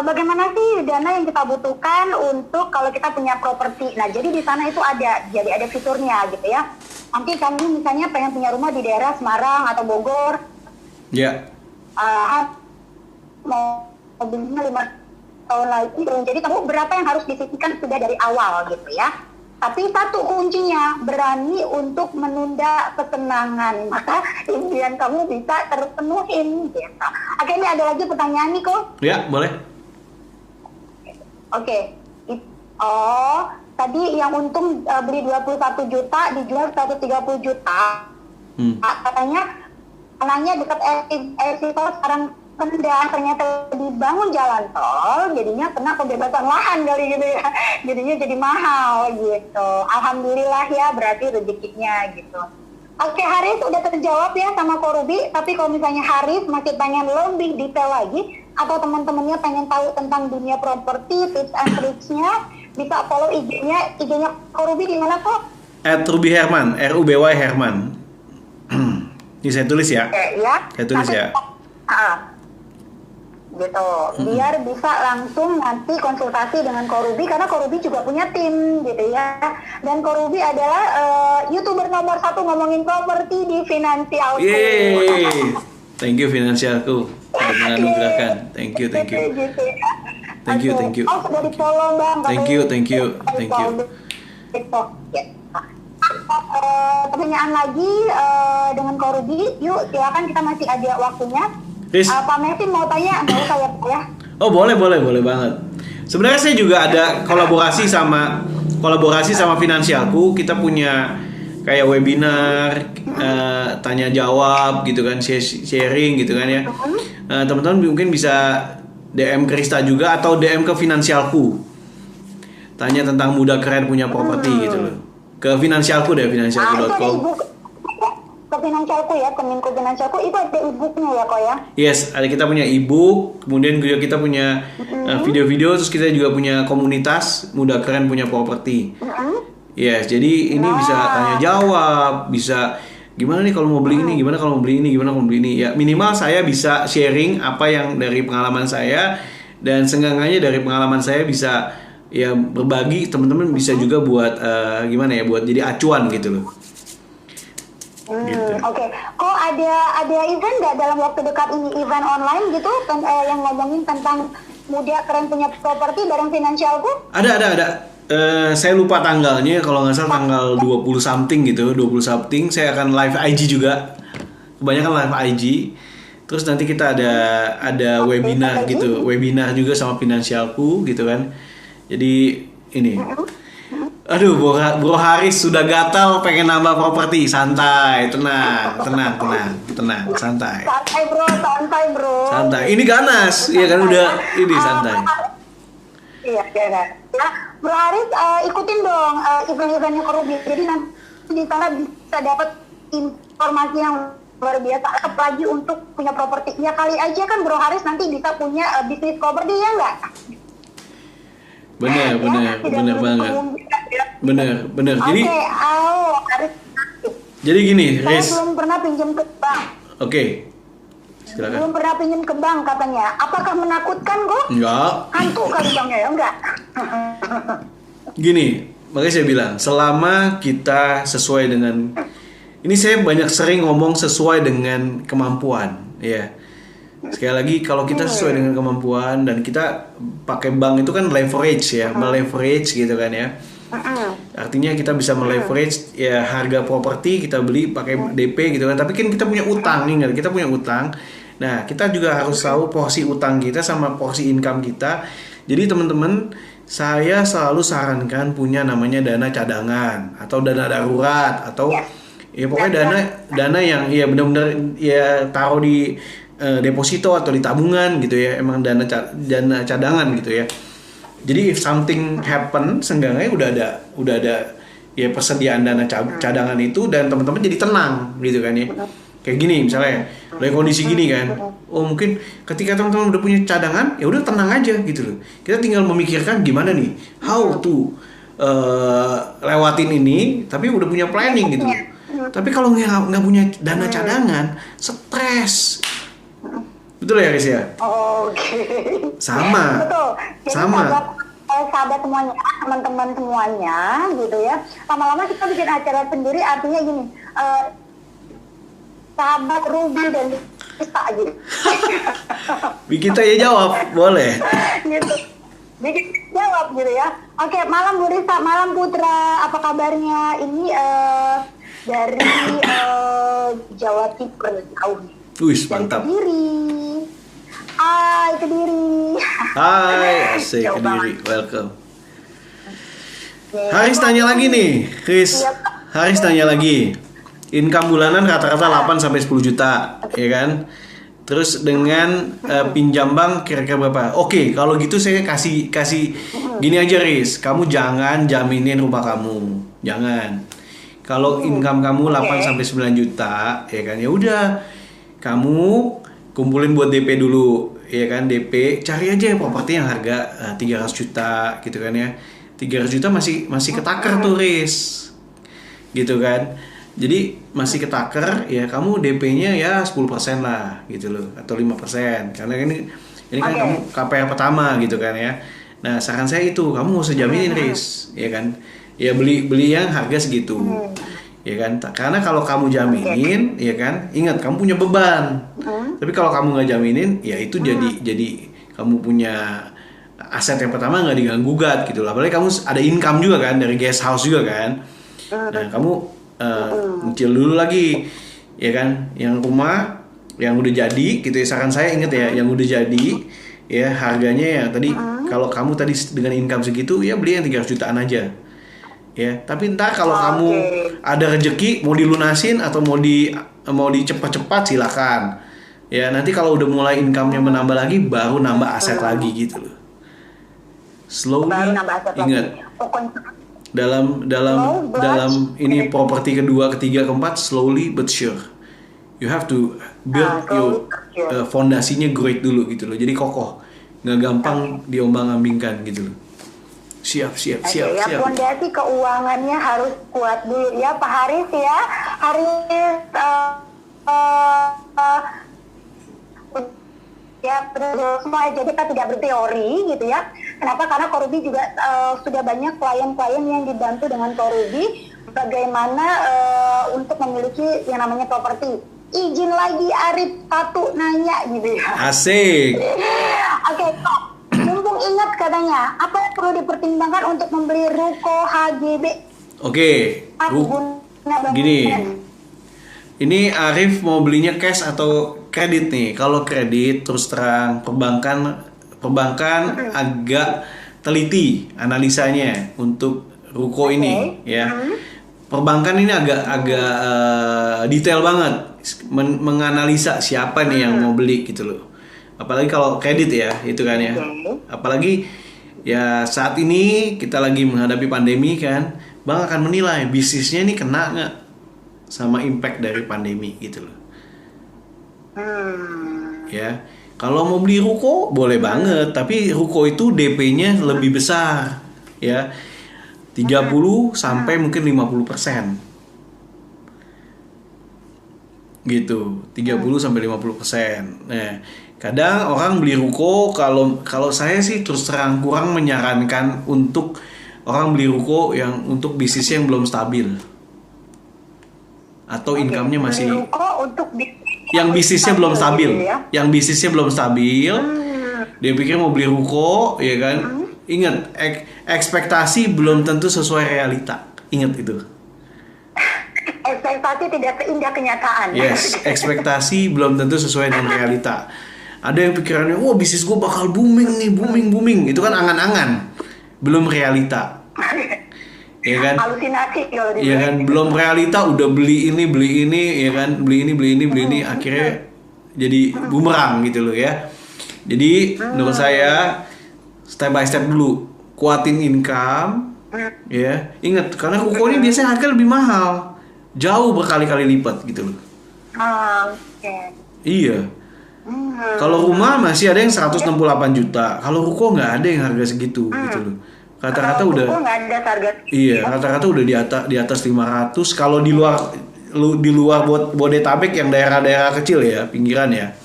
bagaimana sih dana yang kita butuhkan untuk kalau kita punya properti. Nah jadi di sana itu ada fiturnya gitu ya. Nanti kamu misalnya pengen punya rumah di daerah Semarang atau Bogor, ya. Mau belinya 5 tahun lagi, jadi kamu berapa yang harus disisihkan sudah dari awal gitu ya. Tapi satu kuncinya, berani untuk menunda kesenangan, maka impian kamu bisa terpenuhin gitu. Oke, ini ada lagi pertanyaan nih kok. Ya, boleh. Oke. Tadi yang untung beli 21 juta dijual 130 juta. Katanya anaknya dekat LC tol sekarang rendah, ternyata dibangun jalan tol, jadinya kena pembebasan lahan kali gitu ya. Jadinya jadi mahal gitu. Alhamdulillah ya, berarti rezekinya gitu. Oke, Haris udah terjawab ya sama Ko Ruby, tapi kalau misalnya Haris masih pengen lebih detail lagi, atau teman-temannya pengen tahu tentang dunia properti, tips and tricksnya, bisa follow IG-nya Ko Ruby di mana kok? @Ruby Herman, RUBY Herman. Ini saya tulis ya. Oke, ya. Saya tulis ya. gitu. Biar bisa langsung nanti konsultasi dengan Koruby karena Koruby juga punya tim gitu ya. Dan Koruby adalah YouTuber nomor 1 ngomongin properti di Finansialku. Yeay. Thank you Finansialku sudah menganugerahkan. Thank you. Gitu ya. Thank you. Oh, sudah di-follow Bang. Thank you. Pertanyaan lagi dengan Koruby, yuk silakan, kita masih ada waktunya. Riz. Pak Messi mau tanya, nggak usah ya? Oh boleh banget. Sebenarnya saya juga ada kolaborasi sama Finansialku. Kita punya kayak webinar, tanya jawab gitu kan, sharing gitu kan ya. Teman-teman mungkin bisa DM Krista juga atau DM ke Finansialku. Tanya tentang muda keren punya properti gitu loh. Ke Finansialku deh, finansialku.com. Ke Finansialku ya, ke Minko Finansialku itu ada e-booknya ya kok ya? Yes, kita punya e-book, kemudian juga kita punya video-video, terus kita juga punya komunitas muda keren punya properti. Yes, jadi ini bisa tanya jawab, bisa gimana nih kalau mau beli ini, gimana kalau mau beli ini. Ya minimal saya bisa sharing apa yang dari pengalaman saya, dan seenggaknya dari pengalaman saya bisa ya berbagi, teman-teman bisa juga buat buat jadi acuan gitu loh. Gitu. Oke. Kok ada event nggak dalam waktu dekat ini, event online gitu yang ngomongin tentang muda keren punya properti bareng Finansialku? Ada. Saya lupa tanggalnya, kalau nggak salah tanggal 20 something saya akan live IG juga. Kebanyakan live IG. Terus nanti kita ada webinar gitu, webinar juga sama Finansialku gitu kan. Jadi ini. Aduh, Bro Haris sudah gatal pengen nambah properti. Santai, tenang, santai. Santai bro. Santai. Ini ganas, iya kan udah ini santai. Iya. Ya, Bro Haris ikutin dong event-eventnya Koruby. Jadi nanti di sana bisa dapat informasi yang luar biasa. Apalagi untuk punya properti. Ya kali aja kan Bro Haris nanti bisa punya bisnis properti ya nggak? Bener banget. Bener. Jadi gini, saya Riz. belum pernah pinjam ke bank. Oke. Silakan. Belum pernah pinjam ke bank katanya. Apakah menakutkan kok? Enggak. Hantu kali banknya ya enggak? Gini, makanya saya bilang selama kita sesuai dengan ini, saya banyak sering ngomong sesuai dengan kemampuan, ya. Sekali lagi kalau kita sesuai dengan kemampuan dan kita pakai bank itu kan leverage ya, meleverage gitu kan ya. Artinya kita bisa meleverage ya harga properti, kita beli pakai DP gitu kan. Tapi kan kita punya utang nih, kita punya utang. Nah, kita juga harus tahu porsi utang kita sama porsi income kita. Jadi teman-teman, saya selalu sarankan punya namanya dana cadangan atau dana darurat atau ya pokoknya dana yang ya benar-benar ya taruh di deposito atau di tabungan gitu ya, emang dana cadangan gitu ya. Jadi if something happen, seenggaknya udah ada ya persediaan dana cadangan itu, dan teman-teman jadi tenang gitu kan ya. Kayak gini misalnya, dari kondisi gini kan, oh mungkin ketika teman-teman udah punya cadangan, ya udah tenang aja gitu loh. Kita tinggal memikirkan gimana nih, how to lewatin ini, tapi udah punya planning gitu loh. Tapi kalau nggak punya dana cadangan, stres. Betul ya, Riz ya? Oke. Sama. Betul. Jadi Sama. sahabat semuanya, teman-teman semuanya gitu ya. Lama-lama kita bikin acara sendiri, artinya gini, sahabat Ruby dan Krista gitu. Bikin tanya jawab, boleh. Gitu. Bikin jawab gitu ya. Oke, malam Bu Rista, malam Putra, apa kabarnya? Ini dari Jawa Timur, jauh nih. Wih, mantap. Kediri. Hai Kediri. Hai, asik Kediri. Welcome. Haris tanya lagi nih, Chris. Haris tanya lagi. Income bulanan rata-rata 8 sampai 10 juta, ya kan? Terus dengan pinjam bank kira-kira berapa? Oke, kalau gitu saya kasih gini aja, Riz. Kamu jangan jaminin rumah kamu. Jangan. Kalau income kamu 8 sampai 9 juta, ya kan? Ya udah. Kamu kumpulin buat DP dulu, ya kan? DP, cari aja properti yang harga 300 juta gitu kan ya. 300 juta masih ketaker tuh, Riz. Gitu kan. Jadi masih ketaker, ya kamu DP-nya ya 10% lah gitu loh, atau 5%. Karena ini Ini kan kamu KPR pertama gitu kan ya. Nah, saran saya itu kamu nggak usah jaminin Riz, ya kan? Ya beli yang harga segitu. Ya kan? Karena kalau kamu jaminin, ya kan? Ingat kamu punya beban. Tapi kalau kamu nggak jaminin, ya itu jadi kamu punya aset yang pertama nggak diganggu gugat gitu lah. Apalagi kamu ada income juga kan dari guest house juga kan. Nah, kamu nyicil dulu lagi, ya kan? Yang rumah yang udah jadi gitu ya, saran saya inget ya, yang udah jadi ya harganya ya tadi kalau kamu tadi dengan income segitu ya beli yang 300 jutaan aja ya. Tapi entar kalau kamu ada rezeki mau dilunasin atau mau dicepat-cepat silakan ya. Nanti kalau udah mulai income-nya menambah lagi baru nambah aset lagi gitu loh. Slowly, ingat dalam ini properti kedua, ketiga, keempat, slowly but sure. You have to build your fondasinya great dulu gitu loh. Jadi kokoh, nggak gampang diombang-ambingkan gitu loh. Siap. Fondasi keuangannya harus kuat dulu ya Pak Haris ya. Ya betul semua. Jadi kita tidak berteori gitu ya. Kenapa? Karena Korubi juga sudah banyak klien-klien yang dibantu dengan Korubi bagaimana untuk memiliki yang namanya properti. Izin lagi Arif satu nanya gitu ya. Asik. Oke, mumpung ingat katanya, apa yang perlu dipertimbangkan untuk membeli ruko HGB? Oke, gini. Ini Arif mau belinya cash atau kredit nih? Kalau kredit terus terang perbankan agak teliti analisanya untuk ruko ini ya. Perbankan ini agak detail banget menganalisa siapa nih yang mau beli gitu loh. Apalagi kalau kredit ya, itu kan ya. Apalagi ya saat ini kita lagi menghadapi pandemi kan, bank akan menilai bisnisnya ini kena nggak sama impact dari pandemi gitu loh. Ya, kalau mau beli ruko boleh banget, tapi ruko itu DP-nya lebih besar ya. 30 sampai mungkin 50%. Gitu, 30 sampai 50%. Nah, kadang orang beli ruko kalau saya sih terus terang kurang menyarankan untuk orang beli ruko yang untuk bisnisnya yang belum stabil. Atau income-nya masih yang bisnisnya belum stabil. Yang bisnisnya belum stabil. Dia pikir mau beli ruko, ya kan? Ingat, ekspektasi belum tentu sesuai realita. Ingat itu. Ekspektasi tidak seindah kenyataan. Yes, ekspektasi belum tentu sesuai dengan realita. Ada yang pikirannya, wah bisnis gue bakal booming nih, booming. Itu kan angan-angan, belum realita. Ya kan? Halusinasi kalau ya kan, belum realita udah beli ini, ya kan? Beli ini, akhirnya jadi bumerang gitu loh ya. Jadi menurut saya step by step dulu, kuatin income, ya. Ingat, karena ruko ini biasanya harga lebih mahal, jauh berkali-kali lipat gitu loh. Iya. Kalau rumah masih ada yang 168 juta, kalau ruko nggak ada yang harga segitu gitu loh. Rata-rata udah. Iya, rata-rata udah di atas 500. Kalau di luar Bodetabek yang daerah-daerah kecil ya, pinggiran ya.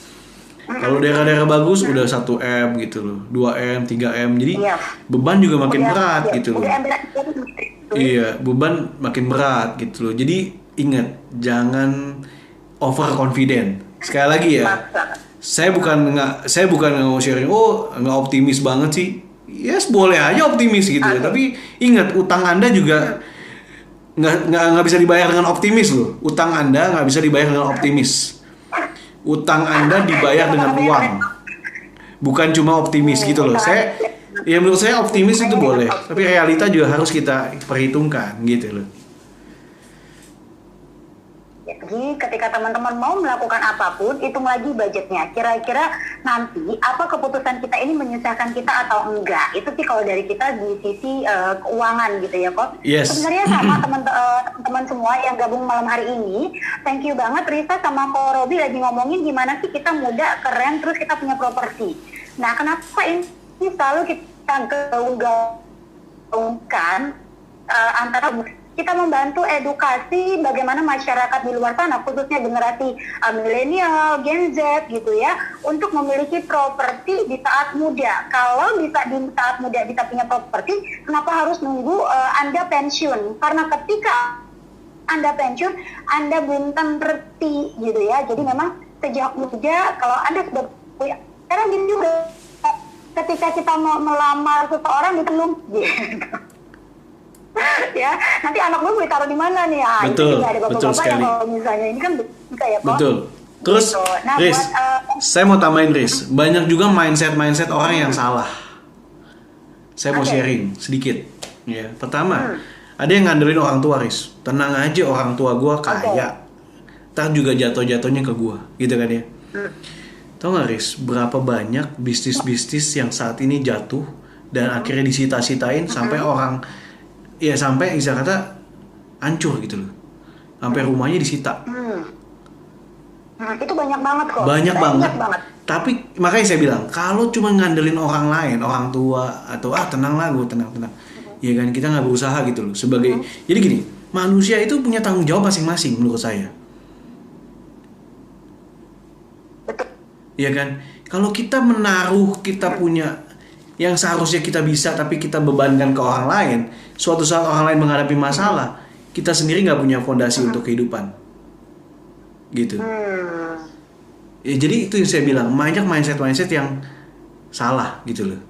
Kalau daerah-daerah bagus udah 1M gitu loh, 2M, 3M. Jadi beban juga makin berat gitu loh. Iya, beban makin berat gitu loh. Jadi ingat, jangan overconfident. Sekali lagi ya, saya bukan mau sharing, nggak optimis banget sih. Yes, boleh aja optimis gitu loh. Tapi ingat, utang Anda juga nggak bisa dibayar dengan optimis loh. Utang Anda nggak bisa dibayar dengan optimis. Utang Anda dibayar dengan uang, bukan cuma optimis gitu loh. Menurut saya optimis itu boleh, tapi realita juga harus kita perhitungkan gitu loh. Jadi ketika teman-teman mau melakukan apapun, hitung lagi budgetnya. Kira-kira nanti apa keputusan kita ini menyusahkan kita atau enggak. Itu sih kalau dari kita di sisi keuangan gitu ya kok. Yes. Sebenarnya sama teman-teman semua yang gabung malam hari ini. Thank you banget Risa sama Ko Robi lagi ngomongin gimana sih kita muda, keren, terus kita punya properti. Nah kenapa ini selalu kita gaungkan antara kita membantu edukasi bagaimana masyarakat di luar sana, khususnya generasi milenial, Gen Z gitu ya, untuk memiliki properti di saat muda. Kalau bisa di saat muda bisa punya properti, kenapa harus nunggu Anda pensiun? Karena ketika Anda pensiun, Anda belum ngerti gitu ya. Jadi memang sejak muda, kalau Anda sudah punya, karena gini juga, ketika kita mau melamar seseorang gitu belum gitu. Ya, nanti anak gue mau ditaruh di mana nih? Betul, itu ada betul bapak-bapak sekali. yang kalau misalnya ini kan bisa ya, Pak. Betul. Terus, Gitu. Nah, Riz, buat, saya mau tambahin Riz, banyak juga mindset orang yang salah. Saya mau Oke. sharing sedikit. Ya, pertama, ada yang ngandelin orang tua, Riz. Tenang aja, orang tua gua kaya. Ntar juga jatuh-jatuhnya ke gua, gitu kan ya. Tahu nggak, Riz, berapa banyak bisnis-bisnis yang saat ini jatuh dan akhirnya disita-sitain sampai orang, ya sampai bisa kata hancur gitu loh. Sampai rumahnya disita. itu banyak banget kok. Banyak banget. Tapi makanya saya bilang, kalau cuma ngandelin orang lain, orang tua atau tenang lah gue, tenang. Ya kan, kita nggak berusaha gitu loh. Sebagai, jadi gini, manusia itu punya tanggung jawab masing-masing menurut saya. Betul. Ya kan, kalau kita menaruh kita punya yang seharusnya kita bisa tapi kita bebankan ke orang lain, suatu saat orang lain menghadapi masalah, kita sendiri nggak punya fondasi untuk kehidupan. Gitu. Ya, jadi itu yang saya bilang, banyak mindset yang salah gitu loh.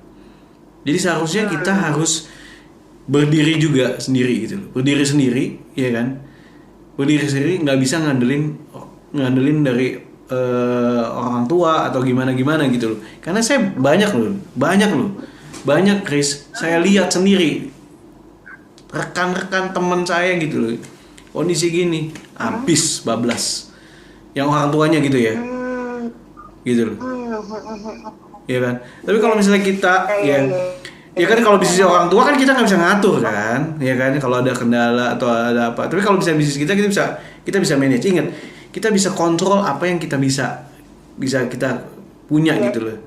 Jadi seharusnya kita harus berdiri juga sendiri gitu loh. Berdiri sendiri, ya kan? Berdiri sendiri, nggak bisa ngandelin dari orang tua atau gimana gitu loh. Karena saya banyak Chris, saya lihat sendiri rekan-rekan teman saya gitu loh, kondisi gini, habis bablas. Yang orang tuanya gitu ya, gitu loh, ya kan. Tapi kalau misalnya kita, ya kan kalau bisnis orang tua kan kita nggak bisa ngatur kan, ya kan. Kalau ada kendala atau ada apa, tapi kalau misalnya bisnis kita bisa manage. Ingat, kita bisa kontrol apa yang kita bisa kita punya gitu loh,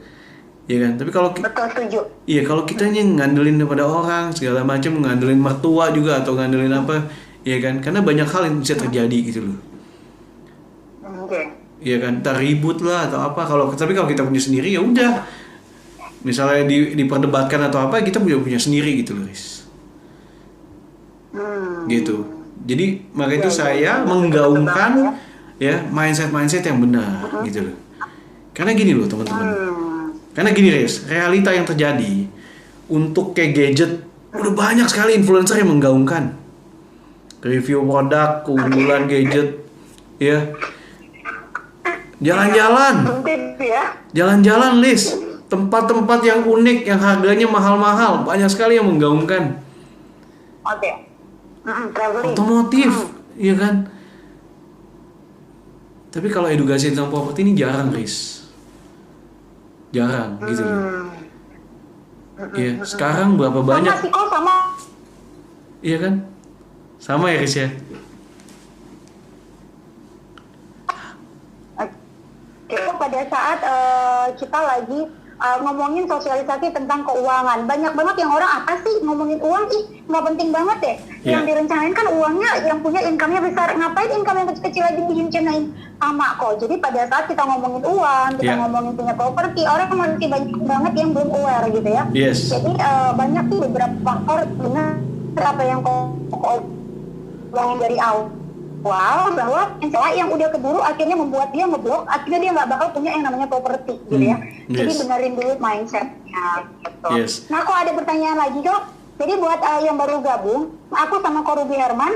ya kan. Tapi kalau Betul, setuju. iya, kalau kitanya ngandelin daripada orang segala macam, ngandelin mertua juga atau ngandelin apa, ya kan. Karena banyak hal yang bisa terjadi gitu loh. Oke. Iya kan, ntar ribut lah atau apa. Tapi kalau kita punya sendiri ya udah. Misalnya diperdebatkan atau apa, kita punya sendiri gitu loh, Riz. Gitu. Jadi maka itu saya menggaungkan ya mindset yang benar gitu loh. Karena gini loh teman-teman. Karena gini, Riz, realita yang terjadi untuk kayak gadget udah banyak sekali influencer yang menggaungkan review produk, keunggulan gadget, ya. Jalan-jalan, Liz. Tempat-tempat yang unik, yang harganya mahal-mahal, banyak sekali yang menggaungkan. Oke. Traveling. Otomotif, iya kan? Tapi kalau edukasi tentang properti ini jarang, Riz. Jarang, gitu loh. Iya, sekarang berapa banyak? Sama sih kok, sama. Iya kan? Sama ya, Riz ya? Pada saat kita lagi ngomongin sosialisasi tentang keuangan, banyak banget yang orang apa sih ngomongin uang, nggak penting banget deh. Yang direncanain kan uangnya, yang punya income-nya besar, ngapain income yang kecil-kecil lagi direncanain, sama kok. Jadi pada saat kita ngomongin uang, kita ngomongin punya properti, orang masih banyak banget yang belum aware gitu ya. Yes. Jadi banyak sih beberapa faktor benar apa yang kok ngomongin dari awal, bahwa yang udah keburu akhirnya membuat dia ngeblok, akhirnya dia nggak bakal punya yang namanya properti gitu ya. Jadi benerin dulu mindsetnya gitu. Nah, kok ada pertanyaan lagi kok. Jadi buat yang baru gabung, aku sama Ko Ruby Herman,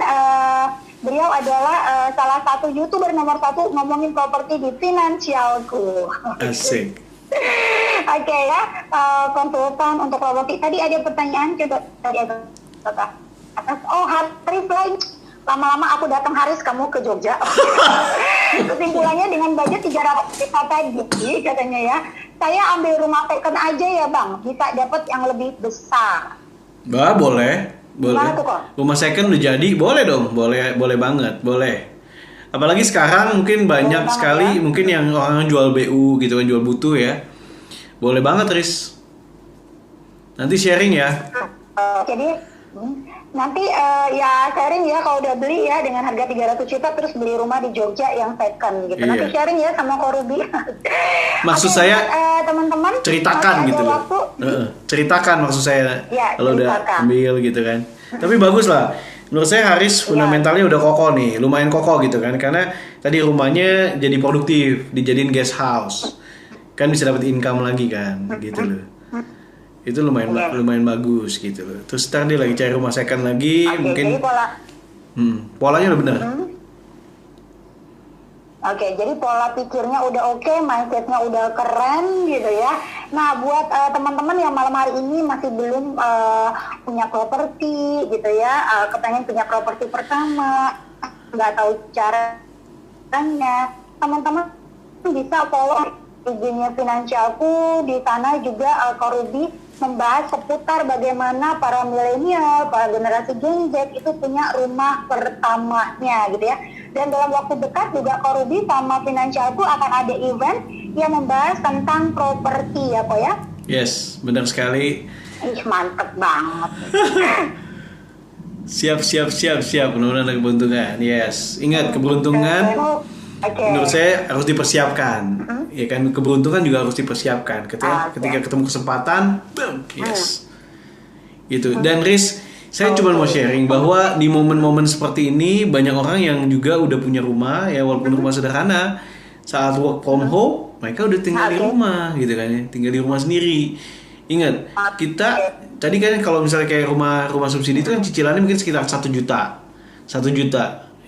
beliau adalah salah satu YouTuber nomor 1 ngomongin properti di Finansialku. Asik. Oke ya, konsultan untuk properti. Tadi ada pertanyaan, coba tadi ada atas. Oh, Haris lain. Lama-lama aku datang, Haris, kamu ke Jogja. Kesimpulannya dengan budget 300 juta tadi, katanya ya, saya ambil rumah second aja ya Bang, bisa dapat yang lebih besar. Bah, boleh. Tuh, Rumah second udah jadi, boleh dong, boleh banget, boleh. Apalagi sekarang mungkin banyak sekali, mungkin yang orang jual BU gitu kan, jual butuh ya. Boleh banget, Riz. Nanti sharing ya. Jadi Nanti ya sharing ya kalau udah beli ya dengan harga 300 juta terus beli rumah di Jogja yang second gitu. Nanti Iya. sharing ya sama Korubi. Maksud Oke, saya teman-teman ceritakan masih ada gitu loh. waktu. Ceritakan maksud saya. Ya, Kalau udah ceritakan. ambil gitu kan. Tapi bagus lah. Menurut saya Haris fundamentalnya udah kokoh nih, lumayan kokoh gitu kan. Karena tadi rumahnya jadi produktif, dijadiin guest house. Kan bisa dapat income lagi kan, gitu loh. Itu lumayan bagus gitu loh. Terus sekarang dia lagi cari rumah second lagi, Oke, mungkin jadi polanya udah bener. Oke, jadi pola pikirnya udah oke, mindsetnya udah keren gitu ya. Nah, buat teman-teman yang malam hari ini masih belum punya properti gitu ya, kepengen punya properti pertama, nggak tahu caranya, teman-teman bisa follow IG-nya Finansialku. Di sana juga Korubi membahas seputar bagaimana para milenial, para generasi Gen Z itu punya rumah pertamanya gitu ya. Dan dalam waktu dekat juga Korubi sama Finansialku akan ada event yang membahas tentang properti ya kok ya. Yes, benar sekali. Ih, mantep banget. Siap. Mudah-mudahan ada keberuntungan. Yes, ingat keberuntungan. Oke. Menurut saya harus dipersiapkan, ya kan, keberuntungan juga harus dipersiapkan. Ketika ketemu kesempatan, boom, yes, gitu. Dan Riz, saya cuma mau sharing bahwa di momen-momen seperti ini banyak orang yang juga udah punya rumah, ya walaupun rumah sederhana. Saat work from home, mereka udah tinggal di rumah, gitu kan ya, tinggal di rumah sendiri. Ingat, kita tadi kan kalau misalnya kayak rumah subsidi itu kan cicilannya mungkin sekitar 1 juta,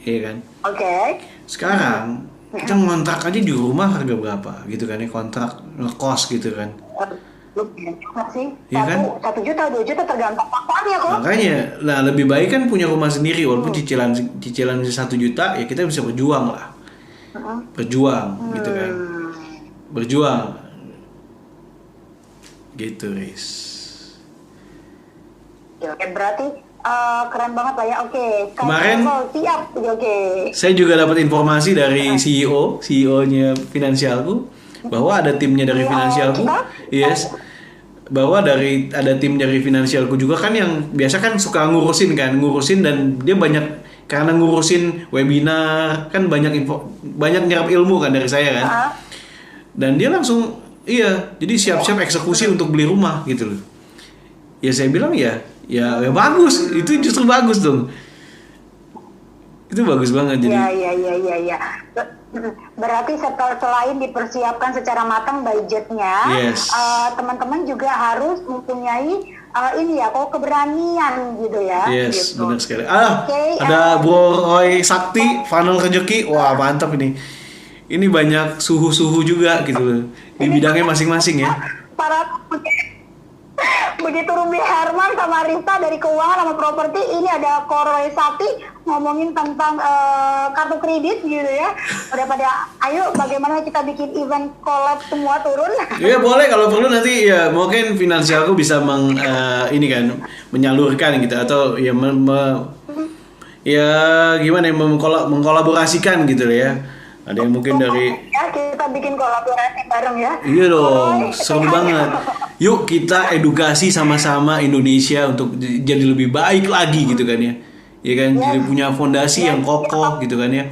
ya kan. Oke. Sekarang kita ngontrak aja di rumah harga berapa gitu kan ya, kontrak ngekos gitu kan. Lu banyak sih. Iya kan? 1 juta, 2 juta tergantung faktornya kok. Makanya, nah lebih baik kan punya rumah sendiri walaupun cicilan 1 juta ya kita bisa berjuang lah. Gitu kan. Berjuang. Gitu, Riz. Oke, berarti keren banget lah ya. Oke. Kemarin siap. Oke. saya juga dapat informasi dari CEO-nya Finansialku bahwa ada timnya dari Finansialku. Yes. Bahwa ada tim dari Finansialku juga kan yang biasa kan suka ngurusin dan dia banyak karena ngurusin webinar kan banyak nyerap ilmu kan dari saya kan. Dan dia langsung jadi siap-siap eksekusi untuk beli rumah gitu loh. Ya saya bilang ya bagus, itu justru bagus dong. Itu bagus banget jadi. Iya. Berarti selain dipersiapkan secara matang budgetnya, teman-teman juga harus mempunyai keberanian gitu ya. Yes, gitu. benar sekali. Ada Bro Roy Sakti, Funnel Rezeki. Wah, mantap ini. Ini banyak suhu-suhu juga gitu loh. Di bidangnya masing-masing ya. Begitu Ruby Herman sama Rista dari keuangan sama properti, ini ada Roy Sakti ngomongin tentang kartu kredit gitu ya. Udah pada ayo bagaimana kita bikin event collab semua turun. Iya boleh, kalau perlu nanti ya mungkin Finansialku bisa menyalurkan gitu atau ya mengkolaborasikan gitu loh ya. Ada yang mungkin dari kita bikin kolaborasi bareng ya. Iya dong, seru banget. Yuk kita edukasi sama-sama Indonesia untuk jadi lebih baik lagi gitu kan ya. Ya kan, jadi punya fondasi yang kokoh gitu kan ya.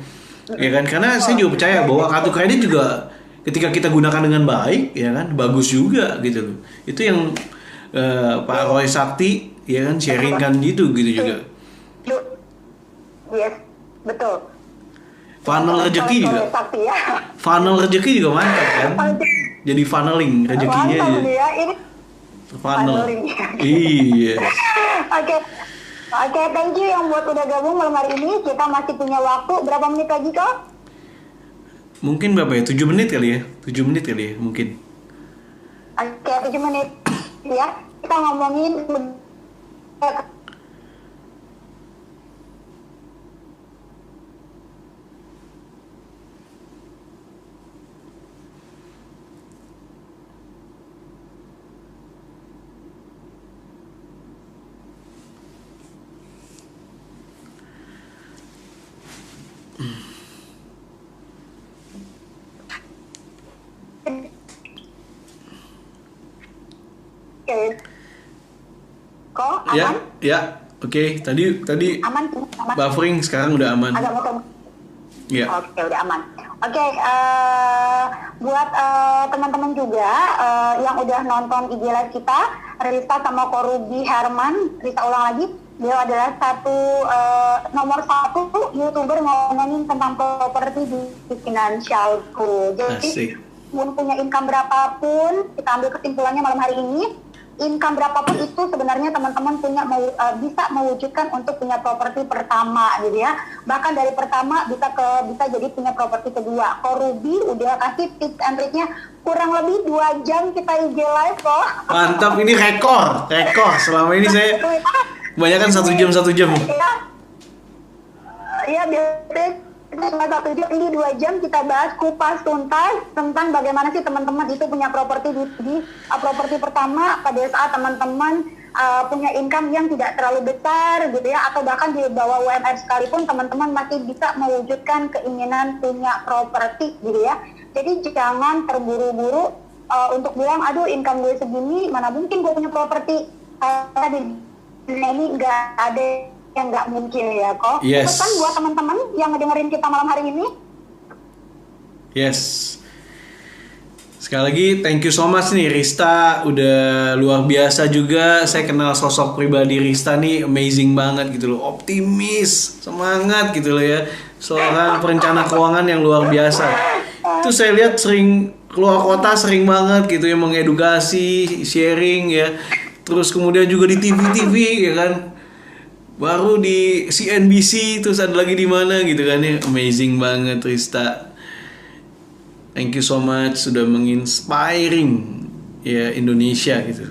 Ya kan, karena saya juga percaya bahwa kartu kredit juga ketika kita gunakan dengan baik ya kan, bagus juga gitu loh. Itu yang Pak Roy Sakti ya kan sharingkan gitu juga. Yes, betul. Funnel rezeki juga. Funnel rezeki juga mantap kan. Jadi funneling rezekinya aja. Ya. Ini funnel. Iya. Oke, thank you yang buat udah gabung malam hari ini. Kita masih punya waktu berapa menit lagi kok? Mungkin berapa ya? 7 menit kali ya? 7 menit kali ya mungkin. Oke, 7 menit ya. Kita ngomongin kok aman? Ya. Oke, tadi Aman. buffering, sekarang udah aman. Agak motor. Ya. Oke, udah aman. Oke, buat teman-teman juga yang udah nonton IG live kita, Rista sama Korubi Herman, Rista ulang lagi, beliau adalah nomor satu YouTuber ngomongin tentang properti di Financialku. Jadi, Asik. mau punya income berapapun, kita ambil kesimpulannya malam hari ini, income berapapun itu sebenarnya teman-teman bisa mewujudkan untuk punya properti pertama gitu ya. Bahkan dari pertama bisa jadi punya properti kedua. Korubi udah kasih tips and triknya kurang lebih 2 jam kita IG live kok. Mantap, ini rekor. Selama ini saya kebanyakan 1 jam. Ya biasanya cuma 1 jam, ini 2 jam kita bahas kupas tuntas tentang bagaimana sih teman-teman itu punya properti di properti pertama pada saat teman-teman punya income yang tidak terlalu besar gitu ya, atau bahkan di bawah UMR sekalipun teman-teman masih bisa mewujudkan keinginan punya properti gitu ya. Jadi jangan terburu-buru untuk bilang aduh income gue segini mana mungkin gue punya properti, karena di dunia ini nggak ada yang nggak mungkin ya kok. Yes. Pesan buat teman-teman yang ngedengerin kita malam hari ini. Yes. Sekali lagi thank you so much nih Rista, udah luar biasa juga. Saya kenal sosok pribadi Rista nih amazing banget gitu loh, optimis, semangat gitu loh ya. Seorang perencana keuangan yang luar biasa. Itu saya lihat sering keluar kota, sering banget gitu ya, mengedukasi, sharing ya. Terus kemudian juga di TV ya kan. Baru di CNBC, terus ada lagi di mana gitu kan ya. Amazing banget Rista. Thank you so much sudah menginspiring ya Indonesia gitu.